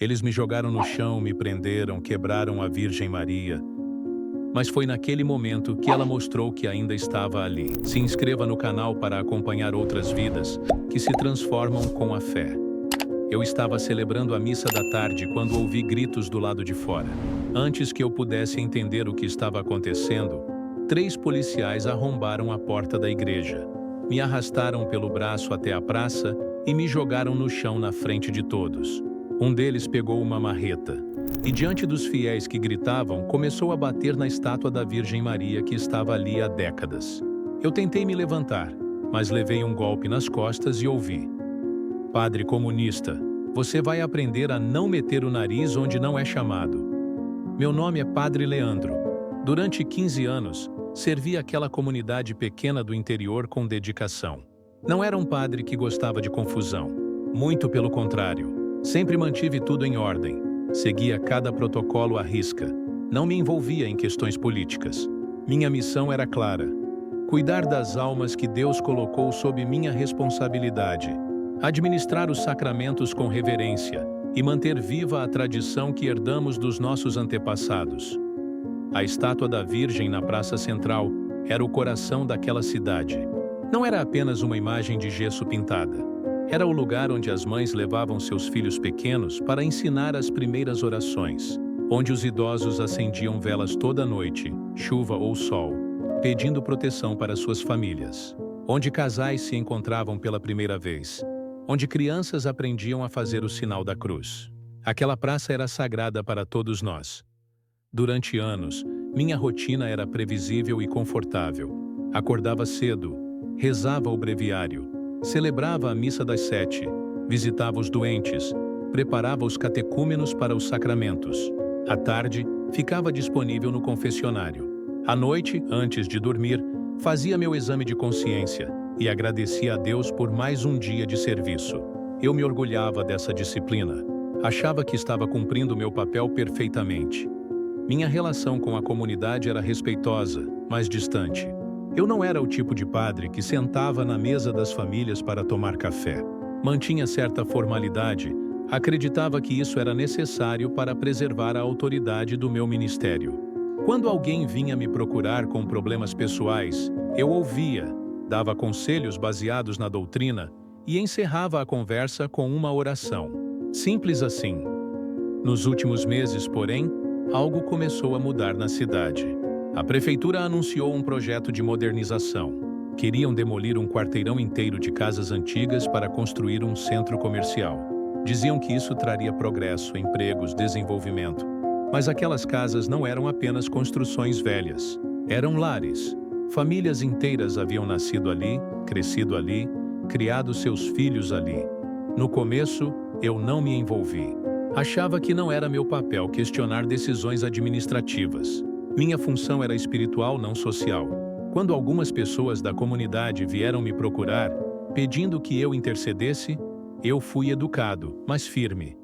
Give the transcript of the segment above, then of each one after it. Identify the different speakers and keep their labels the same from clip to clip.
Speaker 1: Eles me jogaram no chão, me prenderam, quebraram a Virgem Maria. Mas foi naquele momento que ela mostrou que ainda estava ali. Se inscreva no canal para acompanhar outras vidas que se transformam com a fé. Eu estava celebrando a missa da tarde quando ouvi gritos do lado de fora. Antes que eu pudesse entender o que estava acontecendo, 3 policiais arrombaram a porta da igreja. Me arrastaram pelo braço até a praça e me jogaram no chão na frente de todos. Um deles pegou uma marreta e, diante dos fiéis que gritavam, começou a bater na estátua da Virgem Maria que estava ali há décadas. Eu tentei me levantar, mas levei um golpe nas costas e ouvi: "Padre comunista, você vai aprender a não meter o nariz onde não é chamado." Meu nome é Padre Leandro. Durante 15 anos, servi aquela comunidade pequena do interior com dedicação. Não era um padre que gostava de confusão. Muito pelo contrário. Sempre mantive tudo em ordem. Seguia cada protocolo à risca. Não me envolvia em questões políticas. Minha missão era clara: cuidar das almas que Deus colocou sob minha responsabilidade, administrar os sacramentos com reverência e manter viva a tradição que herdamos dos nossos antepassados. A estátua da Virgem na Praça Central era o coração daquela cidade. Não era apenas uma imagem de gesso pintada. Era o lugar onde as mães levavam seus filhos pequenos para ensinar as primeiras orações, onde os idosos acendiam velas toda noite, chuva ou sol, pedindo proteção para suas famílias, onde casais se encontravam pela primeira vez, onde crianças aprendiam a fazer o sinal da cruz. Aquela praça era sagrada para todos nós. Durante anos, minha rotina era previsível e confortável. Acordava cedo, rezava o breviário, celebrava a missa das 7, visitava os doentes, preparava os catecúmenos para os sacramentos. À tarde, ficava disponível no confessionário. À noite, antes de dormir, fazia meu exame de consciência e agradecia a Deus por mais um dia de serviço. Eu me orgulhava dessa disciplina. Achava que estava cumprindo meu papel perfeitamente. Minha relação com a comunidade era respeitosa, mas distante. Eu não era o tipo de padre que sentava na mesa das famílias para tomar café. Mantinha certa formalidade, acreditava que isso era necessário para preservar a autoridade do meu ministério. Quando alguém vinha me procurar com problemas pessoais, eu ouvia, dava conselhos baseados na doutrina e encerrava a conversa com uma oração. Simples assim. Nos últimos meses, porém, algo começou a mudar na cidade. A prefeitura anunciou um projeto de modernização. Queriam demolir um quarteirão inteiro de casas antigas para construir um centro comercial. Diziam que isso traria progresso, empregos, desenvolvimento. Mas aquelas casas não eram apenas construções velhas. Eram lares. Famílias inteiras haviam nascido ali, crescido ali, criado seus filhos ali. No começo, eu não me envolvi. Achava que não era meu papel questionar decisões administrativas. Minha função era espiritual, não social. Quando algumas pessoas da comunidade vieram me procurar, pedindo que eu intercedesse, eu fui educado, mas firme.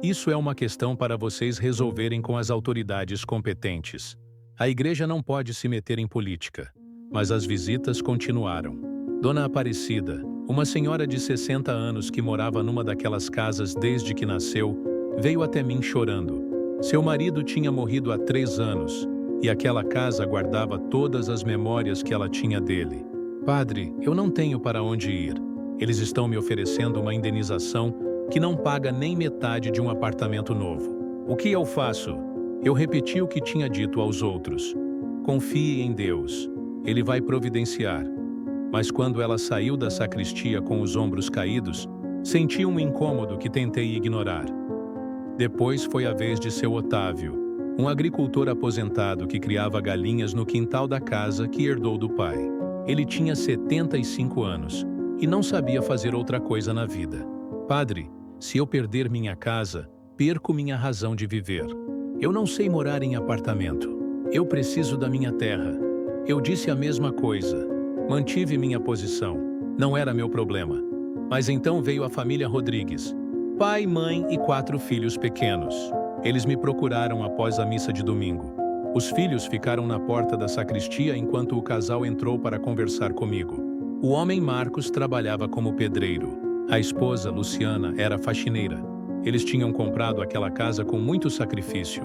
Speaker 1: Isso é uma questão para vocês resolverem com as autoridades competentes. A igreja não pode se meter em política, mas as visitas continuaram. Dona Aparecida, uma senhora de 60 anos que morava numa daquelas casas desde que nasceu, veio até mim chorando. Seu marido tinha morrido há 3 anos, e aquela casa guardava todas as memórias que ela tinha dele. "Padre, eu não tenho para onde ir. Eles estão me oferecendo uma indenização que não paga nem metade de um apartamento novo. O que eu faço?" Eu repeti o que tinha dito aos outros. "Confie em Deus. Ele vai providenciar." Mas quando ela saiu da sacristia com os ombros caídos, senti um incômodo que tentei ignorar. Depois foi a vez de seu Otávio, um agricultor aposentado que criava galinhas no quintal da casa que herdou do pai. Ele tinha 75 anos e não sabia fazer outra coisa na vida. "Padre, se eu perder minha casa, perco minha razão de viver. Eu não sei morar em apartamento. Eu preciso da minha terra." Eu disse a mesma coisa. Mantive minha posição. Não era meu problema. Mas então veio a família Rodrigues. Pai, mãe e 4 filhos pequenos. Eles me procuraram após a missa de domingo. Os filhos ficaram na porta da sacristia enquanto o casal entrou para conversar comigo. O homem Marcos trabalhava como pedreiro. A esposa, Luciana, era faxineira. Eles tinham comprado aquela casa com muito sacrifício,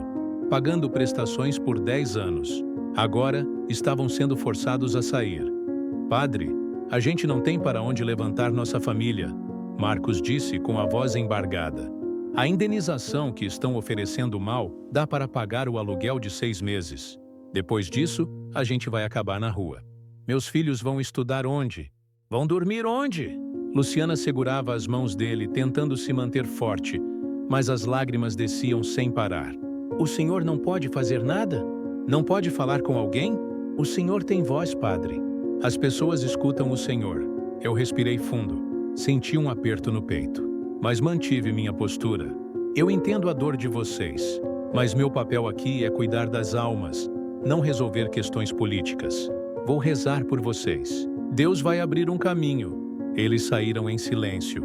Speaker 1: pagando prestações por 10 anos. Agora, estavam sendo forçados a sair. Padre, a gente não tem para onde levantar nossa família, Marcos disse com a voz embargada. A indenização que estão oferecendo mal dá para pagar o aluguel de 6 meses. Depois disso, a gente vai acabar na rua. Meus filhos vão estudar onde? Vão dormir onde? Luciana segurava as mãos dele, tentando se manter forte, mas as lágrimas desciam sem parar. O senhor não pode fazer nada? Não pode falar com alguém? O senhor tem voz, padre. As pessoas escutam o senhor. Eu respirei fundo. Senti um aperto no peito, mas mantive minha postura. Eu entendo a dor de vocês, mas meu papel aqui é cuidar das almas, não resolver questões políticas. Vou rezar por vocês. Deus vai abrir um caminho. Eles saíram em silêncio.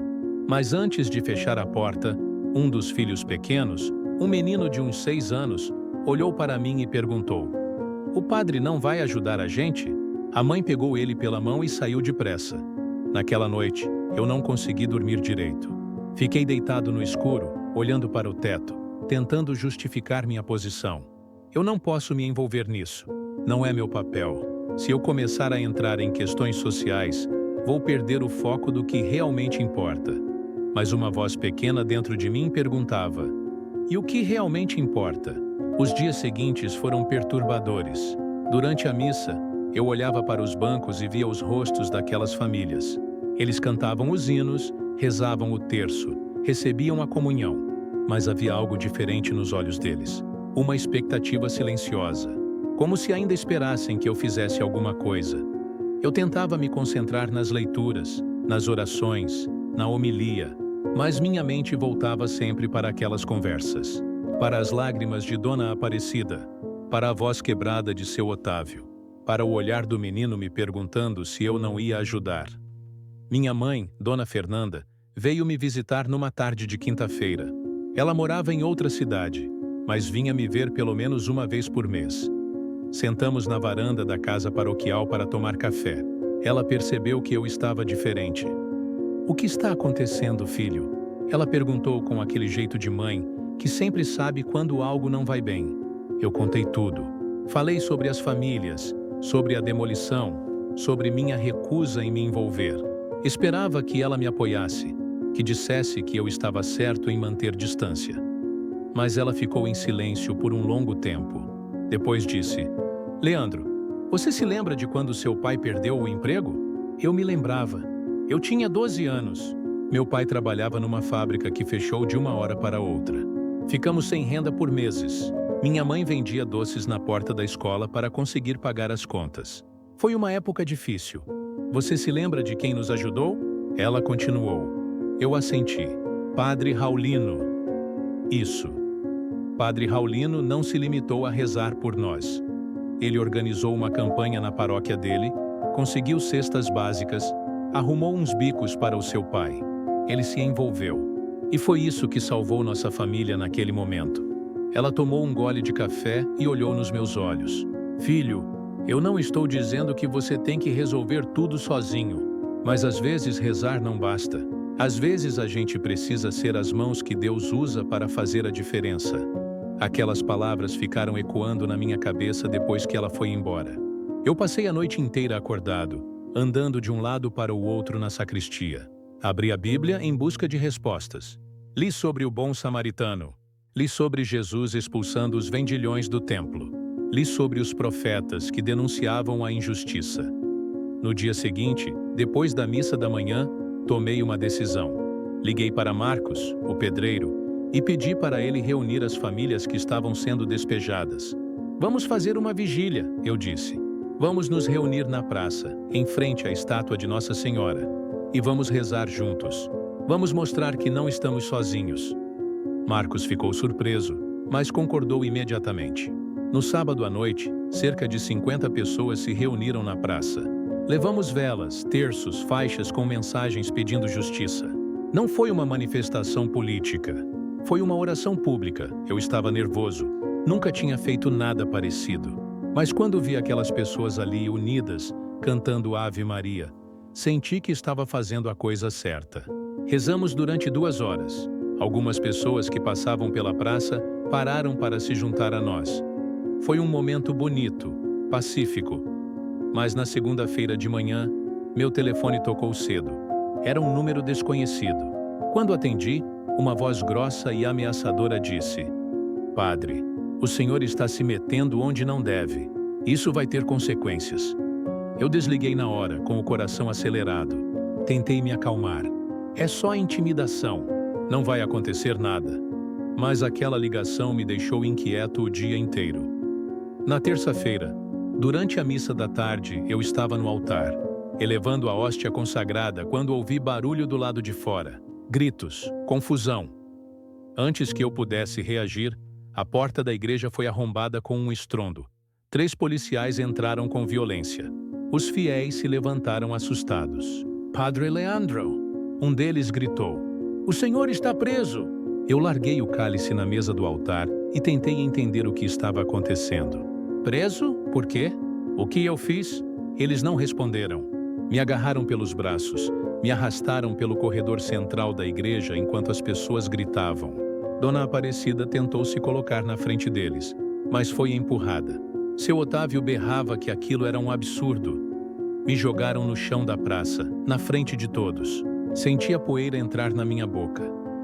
Speaker 1: Mas antes de fechar a porta, um dos filhos pequenos, um menino de uns 6 anos, olhou para mim e perguntou: "O padre não vai ajudar a gente?" A mãe pegou ele pela mão e saiu depressa. Naquela noite, eu não consegui dormir direito. Fiquei deitado no escuro, olhando para o teto, tentando justificar minha posição. Eu não posso me envolver nisso. Não é meu papel. Se eu começar a entrar em questões sociais, vou perder o foco do que realmente importa. Mas uma voz pequena dentro de mim perguntava: "E o que realmente importa?" Os dias seguintes foram perturbadores. Durante a missa, eu olhava para os bancos e via os rostos daquelas famílias. Eles cantavam os hinos, rezavam o terço, recebiam a comunhão, mas havia algo diferente nos olhos deles. Uma expectativa silenciosa, como se ainda esperassem que eu fizesse alguma coisa. Eu tentava me concentrar nas leituras, nas orações, na homilia, mas minha mente voltava sempre para aquelas conversas, para as lágrimas de Dona Aparecida, para a voz quebrada de seu Otávio, para o olhar do menino me perguntando se eu não ia ajudar. Minha mãe, Dona Fernanda, veio me visitar numa tarde de quinta-feira. Ela morava em outra cidade, mas vinha me ver pelo menos uma vez por mês. Sentamos na varanda da casa paroquial para tomar café. Ela percebeu que eu estava diferente. "O que está acontecendo, filho?" Ela perguntou com aquele jeito de mãe, que sempre sabe quando algo não vai bem. Eu contei tudo. Falei sobre as famílias, sobre a demolição, sobre minha recusa em me envolver. Esperava que ela me apoiasse, que dissesse que eu estava certo em manter distância. Mas ela ficou em silêncio por um longo tempo. Depois disse: "Leandro, você se lembra de quando seu pai perdeu o emprego?" Eu me lembrava. Eu tinha 12 anos. Meu pai trabalhava numa fábrica que fechou de uma hora para outra. Ficamos sem renda por meses. Minha mãe vendia doces na porta da escola para conseguir pagar as contas. Foi uma época difícil. "Você se lembra de quem nos ajudou?" Ela continuou. Eu assenti. Padre Raulino. Isso. Padre Raulino não se limitou a rezar por nós. Ele organizou uma campanha na paróquia dele, conseguiu cestas básicas, arrumou uns bicos para o seu pai. Ele se envolveu. E foi isso que salvou nossa família naquele momento. Ela tomou um gole de café e olhou nos meus olhos. "Filho, eu não estou dizendo que você tem que resolver tudo sozinho, mas às vezes rezar não basta. Às vezes a gente precisa ser as mãos que Deus usa para fazer a diferença." Aquelas palavras ficaram ecoando na minha cabeça depois que ela foi embora. Eu passei a noite inteira acordado, andando de um lado para o outro na sacristia. Abri a Bíblia em busca de respostas. Li sobre o bom samaritano. Li sobre Jesus expulsando os vendilhões do templo. Li sobre os profetas que denunciavam a injustiça. No dia seguinte, depois da missa da manhã, tomei uma decisão. Liguei para Marcos, o pedreiro, e pedi para ele reunir as famílias que estavam sendo despejadas. "Vamos fazer uma vigília", eu disse. "Vamos nos reunir na praça, em frente à estátua de Nossa Senhora. E vamos rezar juntos. Vamos mostrar que não estamos sozinhos." Marcos ficou surpreso, mas concordou imediatamente. No sábado à noite, cerca de 50 pessoas se reuniram na praça. Levamos velas, terços, faixas com mensagens pedindo justiça. Não foi uma manifestação política. Foi uma oração pública. Eu estava nervoso. Nunca tinha feito nada parecido. Mas quando vi aquelas pessoas ali unidas, cantando Ave Maria, senti que estava fazendo a coisa certa. Rezamos durante 2 horas. Algumas pessoas que passavam pela praça pararam para se juntar a nós. Foi um momento bonito, pacífico. Mas na segunda-feira de manhã, meu telefone tocou cedo. Era um número desconhecido. Quando atendi, uma voz grossa e ameaçadora disse: "Padre, o senhor está se metendo onde não deve. Isso vai ter consequências." Eu desliguei na hora, com o coração acelerado. Tentei me acalmar. É só intimidação. Não vai acontecer nada. Mas aquela ligação me deixou inquieto o dia inteiro. Na terça-feira, durante a missa da tarde, eu estava no altar, elevando a hóstia consagrada, quando ouvi barulho do lado de fora. Gritos, confusão. Antes que eu pudesse reagir, a porta da igreja foi arrombada com um estrondo. 3 policiais entraram com violência. Os fiéis se levantaram assustados. "Padre Leandro!" Um deles gritou. "O senhor está preso!" Eu larguei o cálice na mesa do altar e tentei entender o que estava acontecendo. "Preso? Por quê? O que eu fiz?" Eles não responderam. Me agarraram pelos braços, me arrastaram pelo corredor central da igreja enquanto as pessoas gritavam. Dona Aparecida tentou se colocar na frente deles, mas foi empurrada. Seu Otávio berrava que aquilo era um absurdo. Me jogaram no chão da praça, na frente de todos. Senti a poeira entrar na minha boca,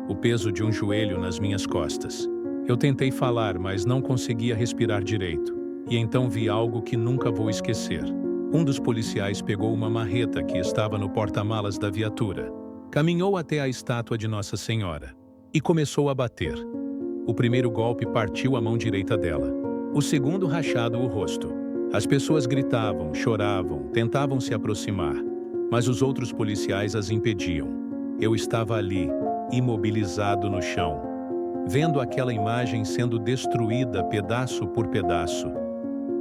Speaker 1: o peso de um joelho nas minhas costas. Eu tentei falar, mas não conseguia respirar direito. E então vi algo que nunca vou esquecer. Um dos policiais pegou uma marreta que estava no porta-malas da viatura, caminhou até a estátua de Nossa Senhora e começou a bater. O primeiro golpe partiu a mão direita dela, o segundo rachado o rosto. As pessoas gritavam, choravam, tentavam se aproximar, mas os outros policiais as impediam. Eu estava ali, imobilizado no chão, vendo aquela imagem sendo destruída pedaço por pedaço.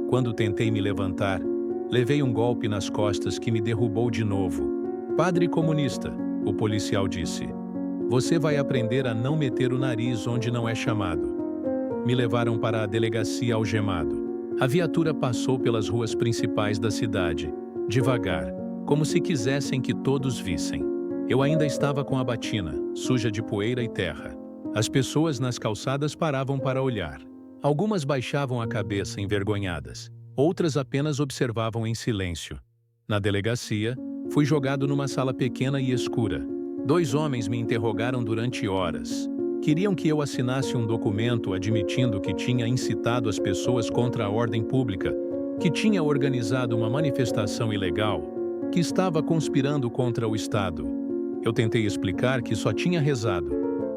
Speaker 1: Quando tentei me levantar, levei um golpe nas costas que me derrubou de novo. "Padre comunista", o policial disse, "você vai aprender a não meter o nariz onde não é chamado." Me levaram para a delegacia algemado. A viatura passou pelas ruas principais da cidade, devagar, como se quisessem que todos vissem. Eu ainda estava com a batina, suja de poeira e terra. As pessoas nas calçadas paravam para olhar. Algumas baixavam a cabeça envergonhadas, outras apenas observavam em silêncio. Na delegacia, fui jogado numa sala pequena e escura. 2 homens me interrogaram durante horas. Queriam que eu assinasse um documento admitindo que tinha incitado as pessoas contra a ordem pública, que tinha organizado uma manifestação ilegal, que estava conspirando contra o Estado. Eu tentei explicar que só tinha rezado,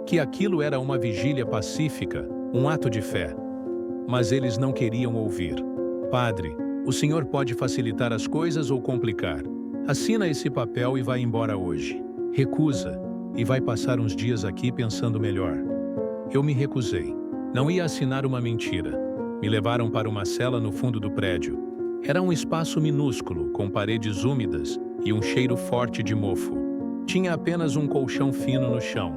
Speaker 1: que aquilo era uma vigília pacífica, um ato de fé. Mas eles não queriam ouvir. "Padre, o senhor pode facilitar as coisas ou complicar. Assina esse papel e vai embora hoje. Recusa, e vai passar uns dias aqui pensando melhor." Eu me recusei. Não ia assinar uma mentira. Me levaram para uma cela no fundo do prédio. Era um espaço minúsculo, com paredes úmidas e um cheiro forte de mofo. Tinha apenas um colchão fino no chão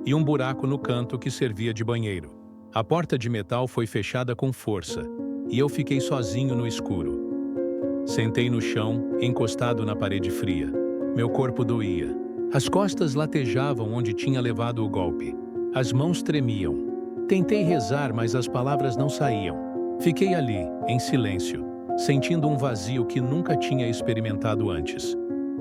Speaker 1: e um buraco no canto que servia de banheiro. A porta de metal foi fechada com força e eu fiquei sozinho no escuro. Sentei no chão, encostado na parede fria. Meu corpo doía. As costas latejavam onde tinha levado o golpe. As mãos tremiam. Tentei rezar, mas as palavras não saíam. Fiquei ali, em silêncio, sentindo um vazio que nunca tinha experimentado antes.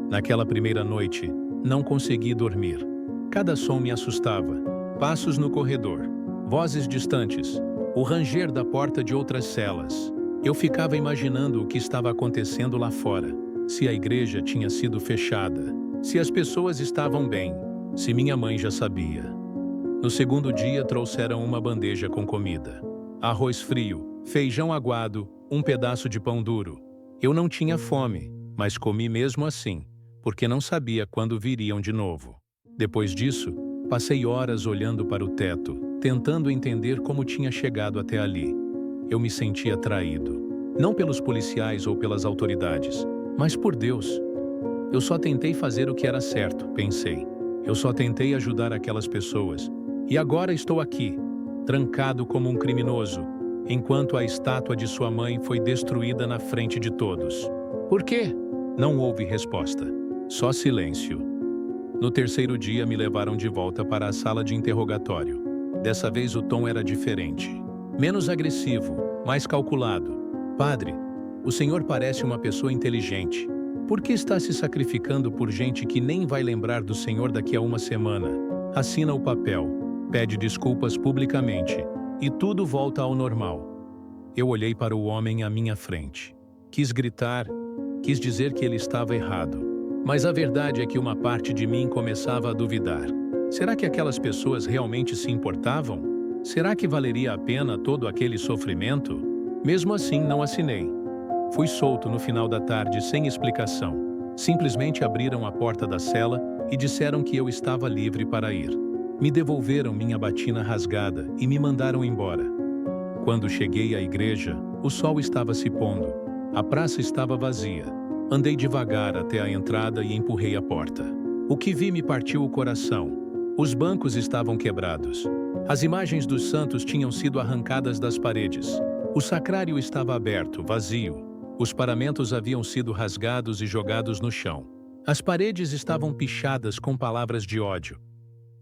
Speaker 1: Naquela primeira noite, não consegui dormir. Cada som me assustava. Passos no corredor, vozes distantes, o ranger da porta de outras celas. Eu ficava imaginando o que estava acontecendo lá fora. Se a igreja tinha sido fechada, se as pessoas estavam bem, se minha mãe já sabia. No segundo dia trouxeram uma bandeja com comida. Arroz frio, feijão aguado, um pedaço de pão duro. Eu não tinha fome, mas comi mesmo assim, porque não sabia quando viriam de novo. Depois disso, passei horas olhando para o teto, tentando entender como tinha chegado até ali. Eu me sentia traído, não pelos policiais ou pelas autoridades, mas por Deus. Eu só tentei fazer o que era certo, pensei. Eu só tentei ajudar aquelas pessoas. E agora estou aqui, trancado como um criminoso, enquanto a estátua de sua mãe foi destruída na frente de todos. Por quê? Não houve resposta. Só silêncio. No terceiro dia, me levaram de volta para a sala de interrogatório. Dessa vez o tom era diferente. Menos agressivo, mais calculado. Padre, o senhor parece uma pessoa inteligente. Por que está se sacrificando por gente que nem vai lembrar do senhor daqui a uma semana? Assina o papel, pede desculpas publicamente e tudo volta ao normal. Eu olhei para o homem à minha frente. Quis gritar, quis dizer que ele estava errado. Mas a verdade é que uma parte de mim começava a duvidar. Será que aquelas pessoas realmente se importavam? Será que valeria a pena todo aquele sofrimento? Mesmo assim, não assinei. Fui solto no final da tarde sem explicação. Simplesmente abriram a porta da cela e disseram que eu estava livre para ir. Me devolveram minha batina rasgada e me mandaram embora. Quando cheguei à igreja, o sol estava se pondo. A praça estava vazia. Andei devagar até a entrada e empurrei a porta. O que vi me partiu o coração. Os bancos estavam quebrados. As imagens dos santos tinham sido arrancadas das paredes. O sacrário estava aberto, vazio. Os paramentos haviam sido rasgados e jogados no chão. As paredes estavam pichadas com palavras de ódio.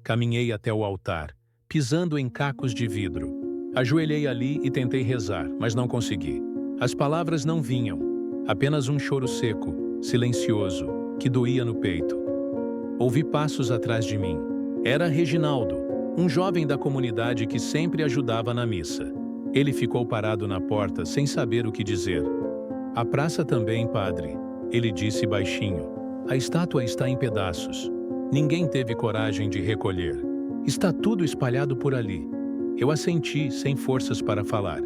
Speaker 1: Caminhei até o altar, pisando em cacos de vidro. Ajoelhei ali e tentei rezar, mas não consegui. As palavras não vinham. Apenas um choro seco, silencioso, que doía no peito. Ouvi passos atrás de mim. Era Reginaldo, um jovem da comunidade que sempre ajudava na missa. Ele ficou parado na porta sem saber o que dizer. A praça também, padre, ele disse baixinho. A estátua está em pedaços. Ninguém teve coragem de recolher. Está tudo espalhado por ali. Eu assenti, sem forças para falar.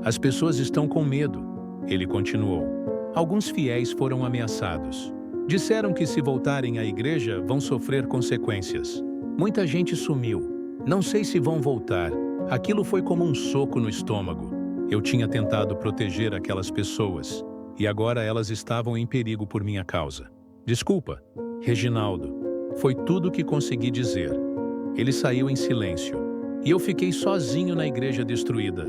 Speaker 1: As pessoas estão com medo. Ele continuou. Alguns fiéis foram ameaçados. Disseram que se voltarem à igreja vão sofrer consequências. Muita gente sumiu. Não sei se vão voltar. Aquilo foi como um soco no estômago. Eu tinha tentado proteger aquelas pessoas e agora elas estavam em perigo por minha causa. Desculpa, Reginaldo. Foi tudo o que consegui dizer. Ele saiu em silêncio e eu fiquei sozinho na igreja destruída.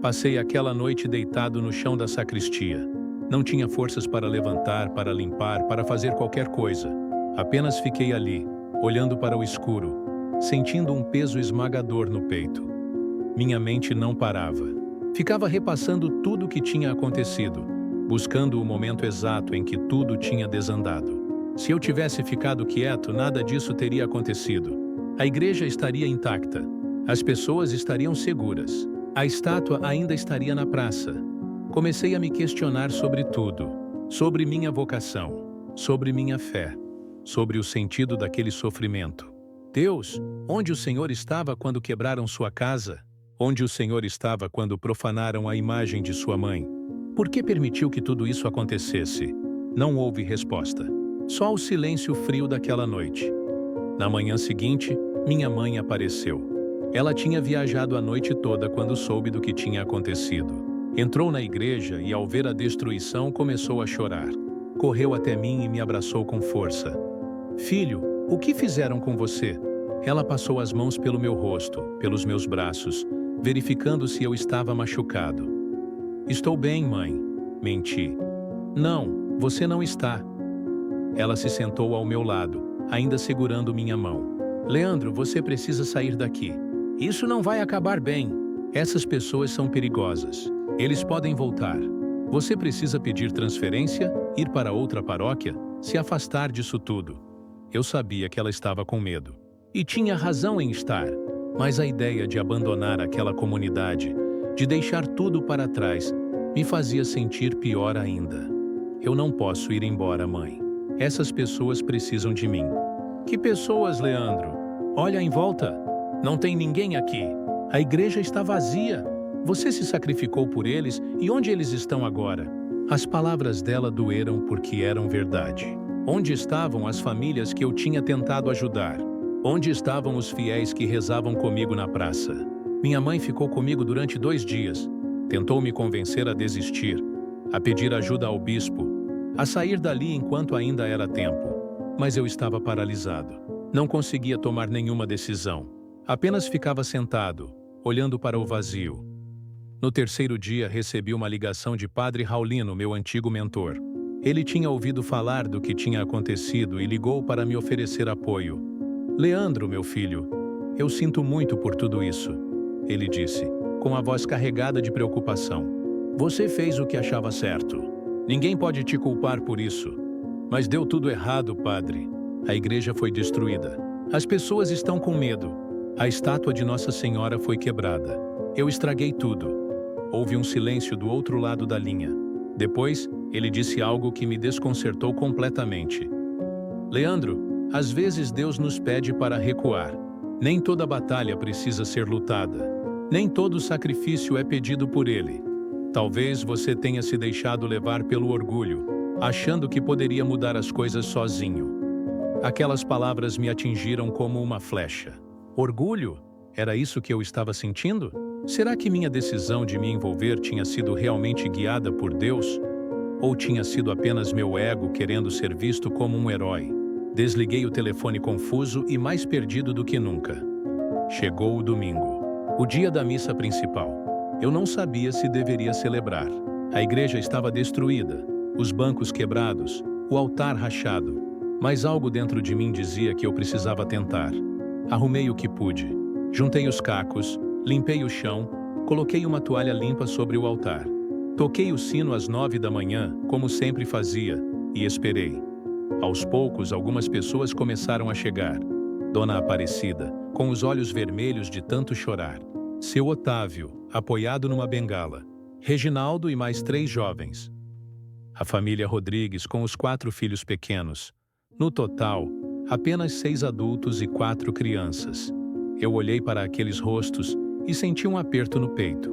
Speaker 1: Passei aquela noite deitado no chão da sacristia. Não tinha forças para levantar, para limpar, para fazer qualquer coisa. Apenas fiquei ali, olhando para o escuro, sentindo um peso esmagador no peito. Minha mente não parava. Ficava repassando tudo o que tinha acontecido, buscando o momento exato em que tudo tinha desandado. Se eu tivesse ficado quieto, nada disso teria acontecido. A igreja estaria intacta. As pessoas estariam seguras. A estátua ainda estaria na praça. Comecei a me questionar sobre tudo, sobre minha vocação, sobre minha fé, sobre o sentido daquele sofrimento. Deus, onde o Senhor estava quando quebraram sua casa? Onde o Senhor estava quando profanaram a imagem de sua mãe? Por que permitiu que tudo isso acontecesse? Não houve resposta. Só o silêncio frio daquela noite. Na manhã seguinte, minha mãe apareceu. Ela tinha viajado a noite toda quando soube do que tinha acontecido. Entrou na igreja e, ao ver a destruição, começou a chorar. Correu até mim e me abraçou com força. Filho, o que fizeram com você? Ela passou as mãos pelo meu rosto, pelos meus braços, verificando se eu estava machucado. Estou bem, mãe. Menti. Não, você não está. Ela se sentou ao meu lado, ainda segurando minha mão. Leandro, você precisa sair daqui. Isso não vai acabar bem. Essas pessoas são perigosas. Eles podem voltar. Você precisa pedir transferência, ir para outra paróquia, se afastar disso tudo. Eu sabia que ela estava com medo. E tinha razão em estar. Mas a ideia de abandonar aquela comunidade, de deixar tudo para trás, me fazia sentir pior ainda. Eu não posso ir embora, mãe. Essas pessoas precisam de mim. Que pessoas, Leandro? Olha em volta. Não tem ninguém aqui. A igreja está vazia. Você se sacrificou por eles e onde eles estão agora? As palavras dela doeram porque eram verdade. Onde estavam as famílias que eu tinha tentado ajudar? Onde estavam os fiéis que rezavam comigo na praça? Minha mãe ficou comigo durante 2 dias. Tentou me convencer a desistir, a pedir ajuda ao bispo, a sair dali enquanto ainda era tempo. Mas eu estava paralisado. Não conseguia tomar nenhuma decisão. Apenas ficava sentado, olhando para o vazio. No terceiro dia, recebi uma ligação de Padre Raulino, meu antigo mentor. Ele tinha ouvido falar do que tinha acontecido e ligou para me oferecer apoio. Leandro, meu filho, eu sinto muito por tudo isso, ele disse, com a voz carregada de preocupação. Você fez o que achava certo. Ninguém pode te culpar por isso. Mas deu tudo errado, padre. A igreja foi destruída. As pessoas estão com medo. A estátua de Nossa Senhora foi quebrada. Eu estraguei tudo. Houve um silêncio do outro lado da linha. Depois, ele disse algo que me desconcertou completamente. Leandro, às vezes Deus nos pede para recuar. Nem toda batalha precisa ser lutada. Nem todo sacrifício é pedido por Ele. Talvez você tenha se deixado levar pelo orgulho, achando que poderia mudar as coisas sozinho. Aquelas palavras me atingiram como uma flecha. Orgulho? Era isso que eu estava sentindo? Será que minha decisão de me envolver tinha sido realmente guiada por Deus? Ou tinha sido apenas meu ego querendo ser visto como um herói? Desliguei o telefone confuso e mais perdido do que nunca. Chegou o domingo, o dia da missa principal. Eu não sabia se deveria celebrar. A igreja estava destruída, os bancos quebrados, o altar rachado. Mas algo dentro de mim dizia que eu precisava tentar. Arrumei o que pude. Juntei os cacos, limpei o chão, coloquei uma toalha limpa sobre o altar. Toquei o sino às 9 da manhã, como sempre fazia, e esperei. Aos poucos, algumas pessoas começaram a chegar. Dona Aparecida, com os olhos vermelhos de tanto chorar. Seu Otávio, apoiado numa bengala. Reginaldo e mais 3 jovens. A família Rodrigues com os 4 filhos pequenos. No total, apenas 6 adultos e 4 crianças. Eu olhei para aqueles rostos e senti um aperto no peito.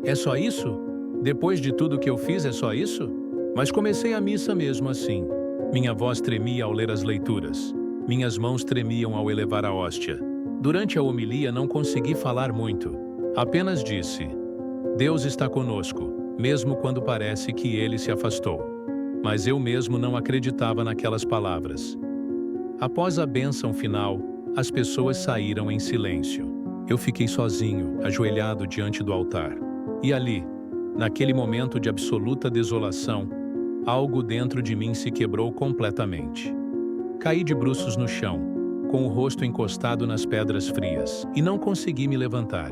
Speaker 1: É só isso? Depois de tudo que eu fiz, é só isso? Mas comecei a missa mesmo assim. Minha voz tremia ao ler as leituras. Minhas mãos tremiam ao elevar a hóstia. Durante a homilia não consegui falar muito. Apenas disse: Deus está conosco, mesmo quando parece que Ele se afastou. Mas eu mesmo não acreditava naquelas palavras. Após a bênção final, as pessoas saíram em silêncio. Eu fiquei sozinho, ajoelhado diante do altar. E ali, naquele momento de absoluta desolação, algo dentro de mim se quebrou completamente. Caí de bruços no chão, com o rosto encostado nas pedras frias, e não consegui me levantar.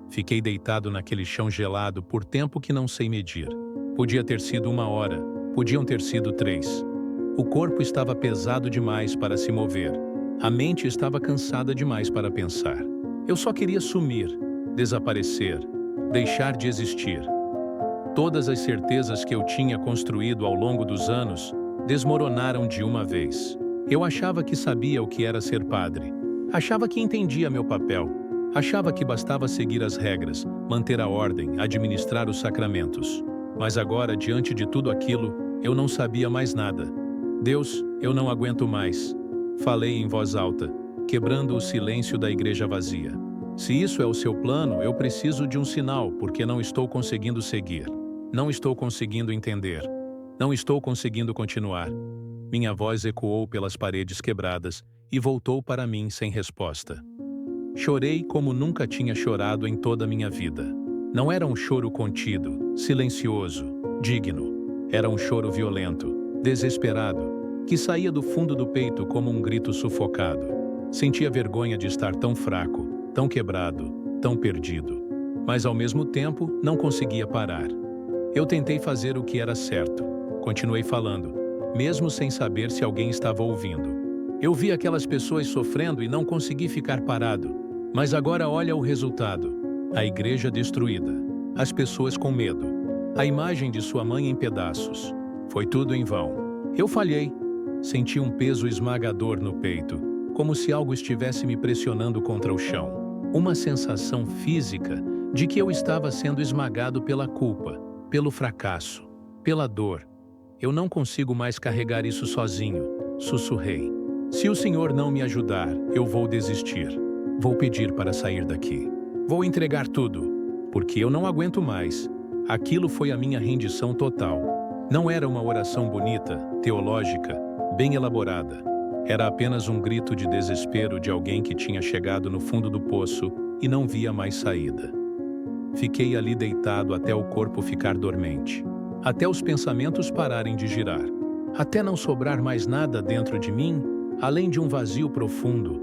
Speaker 1: Fiquei deitado naquele chão gelado por tempo que não sei medir. Podia ter sido 1 hora, podiam ter sido 3. O corpo estava pesado demais para se mover. A mente estava cansada demais para pensar. Eu só queria sumir, desaparecer, deixar de existir. Todas as certezas que eu tinha construído ao longo dos anos desmoronaram de uma vez. Eu achava que sabia o que era ser padre. Achava que entendia meu papel. Achava que bastava seguir as regras, manter a ordem, administrar os sacramentos. Mas agora, diante de tudo aquilo, eu não sabia mais nada. Deus, eu não aguento mais. Falei em voz alta, quebrando o silêncio da igreja vazia. Se isso é o seu plano, eu preciso de um sinal, porque não estou conseguindo seguir. Não estou conseguindo entender. Não estou conseguindo continuar. Minha voz ecoou pelas paredes quebradas e voltou para mim sem resposta. Chorei como nunca tinha chorado em toda a minha vida. Não era um choro contido, silencioso, digno. Era um choro violento, desesperado, que saía do fundo do peito como um grito sufocado. Sentia vergonha de estar tão fraco, tão quebrado, tão perdido. Mas ao mesmo tempo, não conseguia parar. Eu tentei fazer o que era certo. Continuei falando, mesmo sem saber se alguém estava ouvindo. Eu vi aquelas pessoas sofrendo e não consegui ficar parado. Mas agora olha o resultado. A igreja destruída. As pessoas com medo. A imagem de sua mãe em pedaços. Foi tudo em vão. Eu falhei. Senti um peso esmagador no peito, como se algo estivesse me pressionando contra o chão. Uma sensação física de que eu estava sendo esmagado pela culpa, pelo fracasso, pela dor. Eu não consigo mais carregar isso sozinho, sussurrei. Se o Senhor não me ajudar, eu vou desistir. Vou pedir para sair daqui. Vou entregar tudo, porque eu não aguento mais. Aquilo foi a minha rendição total. Não era uma oração bonita, teológica, bem elaborada. Era apenas um grito de desespero de alguém que tinha chegado no fundo do poço e não via mais saída. Fiquei ali deitado até o corpo ficar dormente, até os pensamentos pararem de girar. até não sobrar mais nada dentro de mim, além de um vazio profundo.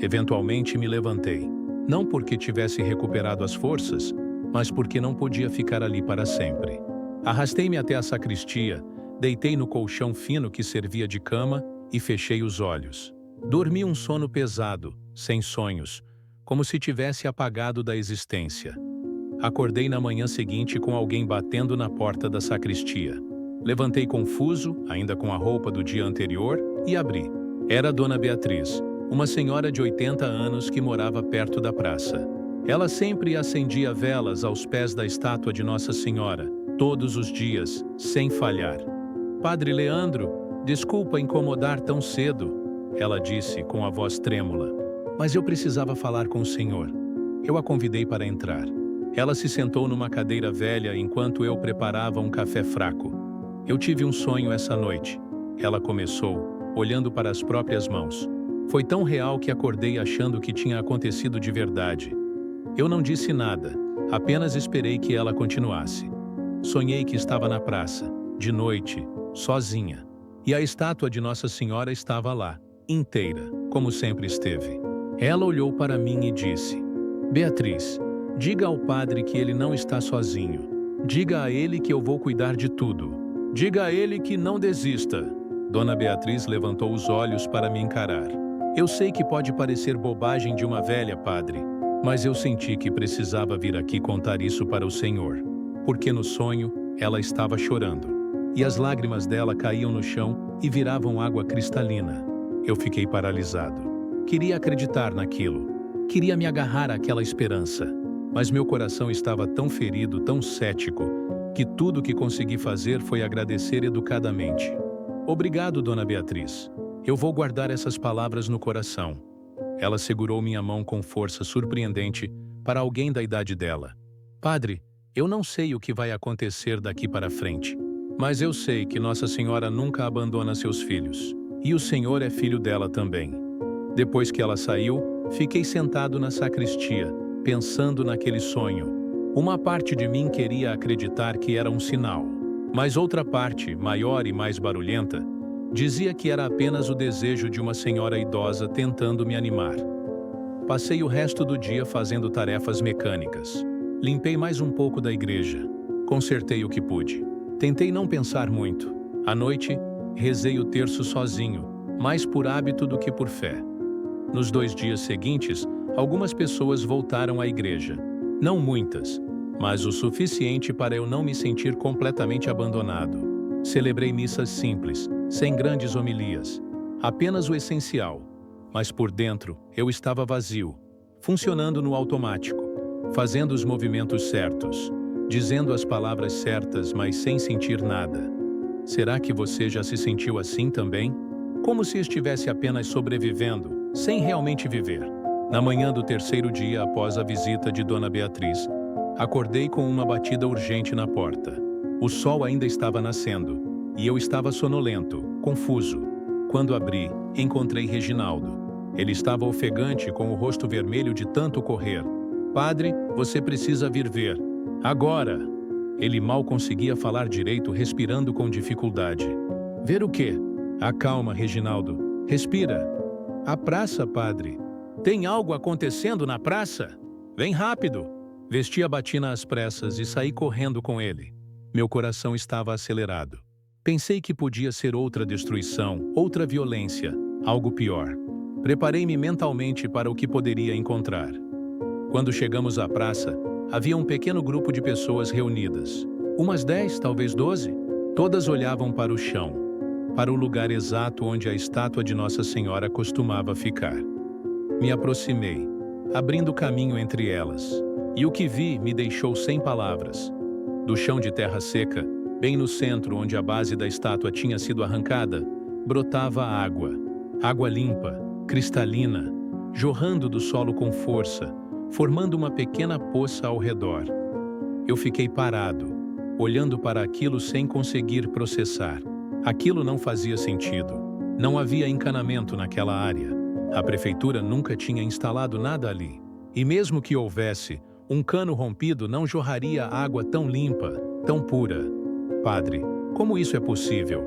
Speaker 1: Eventualmente me levantei, não porque tivesse recuperado as forças, mas porque não podia ficar ali para sempre. Arrastei-me até a sacristia, deitei no colchão fino que servia de cama e fechei os olhos. Dormi um sono pesado, sem sonhos, como se tivesse apagado da existência. Acordei na manhã seguinte com alguém batendo na porta da sacristia. Levantei confuso, ainda com a roupa do dia anterior, e abri. Era Dona Beatriz, uma senhora de 80 anos que morava perto da praça. Ela sempre acendia velas aos pés da estátua de Nossa Senhora, todos os dias, sem falhar. Padre Leandro, desculpa incomodar tão cedo, ela disse com a voz trêmula, mas eu precisava falar com o senhor. Eu a convidei para entrar. Ela se sentou numa cadeira velha enquanto eu preparava um café fraco. Eu tive um sonho essa noite. Ela começou, olhando para as próprias mãos. Foi tão real que acordei achando que tinha acontecido de verdade. Eu não disse nada, apenas esperei que ela continuasse. Sonhei que estava na praça, de noite, sozinha. E a estátua de Nossa Senhora estava lá, inteira, como sempre esteve. Ela olhou para mim e disse: Beatriz, diga ao padre que ele não está sozinho. Diga a ele que eu vou cuidar de tudo. Diga a ele que não desista. Dona Beatriz levantou os olhos para me encarar. Eu sei que pode parecer bobagem de uma velha, padre, mas eu senti que precisava vir aqui contar isso para o senhor. Porque no sonho, ela estava chorando. E as lágrimas dela caíam no chão e viravam água cristalina. Eu fiquei paralisado. Queria acreditar naquilo. Queria me agarrar àquela esperança. Mas meu coração estava tão ferido, tão cético, que tudo o que consegui fazer foi agradecer educadamente. Obrigado, Dona Beatriz. Eu vou guardar essas palavras no coração. Ela segurou minha mão com força surpreendente para alguém da idade dela. Padre, eu não sei o que vai acontecer daqui para frente, mas eu sei que Nossa Senhora nunca abandona seus filhos. E o Senhor é filho dela também. Depois que ela saiu, fiquei sentado na sacristia, pensando naquele sonho. Uma parte de mim queria acreditar que era um sinal, mas outra parte, maior e mais barulhenta, dizia que era apenas o desejo de uma senhora idosa tentando me animar. Passei o resto do dia fazendo tarefas mecânicas. Limpei mais um pouco da igreja. Consertei o que pude. Tentei não pensar muito. À noite, rezei o terço sozinho, mais por hábito do que por fé. Nos 2 dias seguintes, algumas pessoas voltaram à igreja. Não muitas, mas o suficiente para eu não me sentir completamente abandonado. Celebrei missas simples, sem grandes homilias, apenas o essencial. Mas por dentro, eu estava vazio, funcionando no automático, fazendo os movimentos certos, dizendo as palavras certas, mas sem sentir nada. Será que você já se sentiu assim também? Como se estivesse apenas sobrevivendo, sem realmente viver. Na manhã do 3º dia após a visita de Dona Beatriz, acordei com uma batida urgente na porta. O sol ainda estava nascendo, e eu estava sonolento, confuso. Quando abri, encontrei Reginaldo. Ele estava ofegante, com o rosto vermelho de tanto correr. Padre, você precisa vir ver. Agora! Ele mal conseguia falar direito, respirando com dificuldade. Ver o quê? Acalma, Reginaldo. Respira. A praça, padre. Tem algo acontecendo na praça? Vem rápido! Vesti a batina às pressas e saí correndo com ele. Meu coração estava acelerado. Pensei que podia ser outra destruição, outra violência, algo pior. Preparei-me mentalmente para o que poderia encontrar. Quando chegamos à praça, havia um pequeno grupo de pessoas reunidas. Umas 10, talvez 12. Todas olhavam para o chão, para o lugar exato onde a estátua de Nossa Senhora costumava ficar. Me aproximei, abrindo caminho entre elas, e o que vi me deixou sem palavras. Do chão de terra seca, bem no centro onde a base da estátua tinha sido arrancada, brotava água. Água limpa, cristalina, jorrando do solo com força, formando uma pequena poça ao redor. Eu fiquei parado, olhando para aquilo sem conseguir processar. Aquilo não fazia sentido. Não havia encanamento naquela área. A prefeitura nunca tinha instalado nada ali. E mesmo que houvesse, um cano rompido não jorraria água tão limpa, tão pura. Padre, como isso é possível?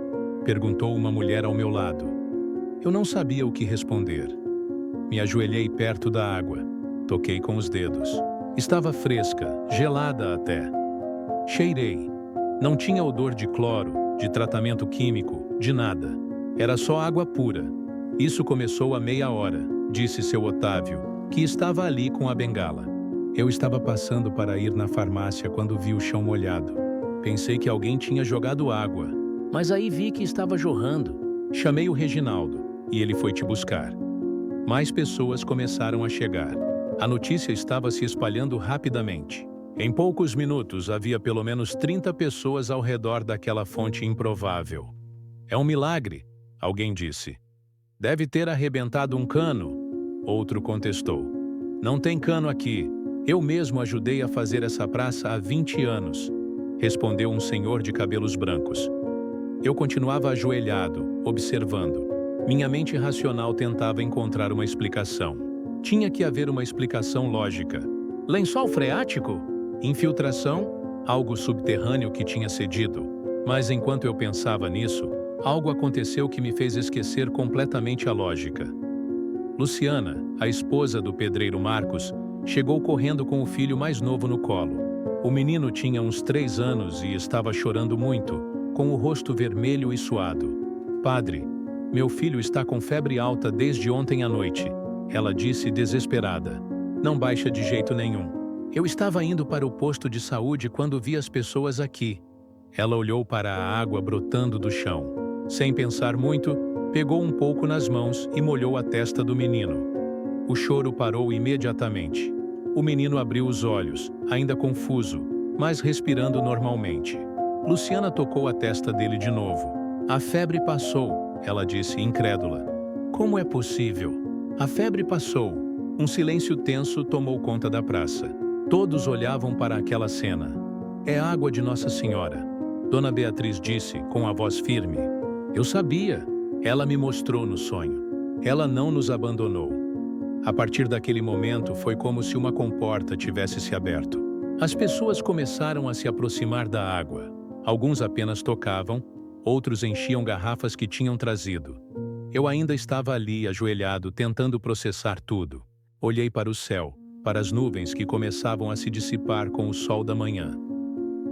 Speaker 1: Perguntou uma mulher ao meu lado. Eu não sabia o que responder. Me ajoelhei perto da água. Toquei com os dedos. Estava fresca, gelada até. Cheirei. Não tinha odor de cloro, de tratamento químico, de nada. Era só água pura. Isso começou há meia hora, disse seu Otávio, que estava ali com a bengala. Eu estava passando para ir na farmácia quando vi o chão molhado. Pensei que alguém tinha jogado água, mas aí vi que estava jorrando. Chamei o Reginaldo e ele foi te buscar. Mais pessoas começaram a chegar. A notícia estava se espalhando rapidamente. Em poucos minutos havia pelo menos 30 pessoas ao redor daquela fonte improvável. É um milagre, alguém disse. Deve ter arrebentado um cano, outro contestou. Não tem cano aqui. Eu mesmo ajudei a fazer essa praça há 20 anos, respondeu um senhor de cabelos brancos. Eu continuava ajoelhado, observando. Minha mente racional tentava encontrar uma explicação. Tinha que haver uma explicação lógica. Lençol freático? Infiltração? Algo subterrâneo que tinha cedido. Mas enquanto eu pensava nisso, algo aconteceu que me fez esquecer completamente a lógica. Luciana, a esposa do pedreiro Marcos, chegou correndo com o filho mais novo no colo. O menino tinha uns 3 anos e estava chorando muito, com o rosto vermelho e suado. Padre, meu filho está com febre alta desde ontem à noite, ela disse desesperada. Não baixa de jeito nenhum. Eu estava indo para o posto de saúde quando vi as pessoas aqui. Ela olhou para a água brotando do chão. Sem pensar muito, pegou um pouco nas mãos e molhou a testa do menino. O choro parou imediatamente. O menino abriu os olhos, ainda confuso, mas respirando normalmente. Luciana tocou a testa dele de novo. A febre passou, ela disse incrédula. Como é possível? A febre passou. Um silêncio tenso tomou conta da praça. Todos olhavam para aquela cena. É água de Nossa Senhora, Dona Beatriz disse com a voz firme. Eu sabia. Ela me mostrou no sonho. Ela não nos abandonou. A partir daquele momento foi como se uma comporta tivesse se aberto. As pessoas começaram a se aproximar da água. Alguns apenas tocavam, outros enchiam garrafas que tinham trazido. Eu ainda estava ali, ajoelhado, tentando processar tudo. Olhei para o céu, para as nuvens que começavam a se dissipar com o sol da manhã.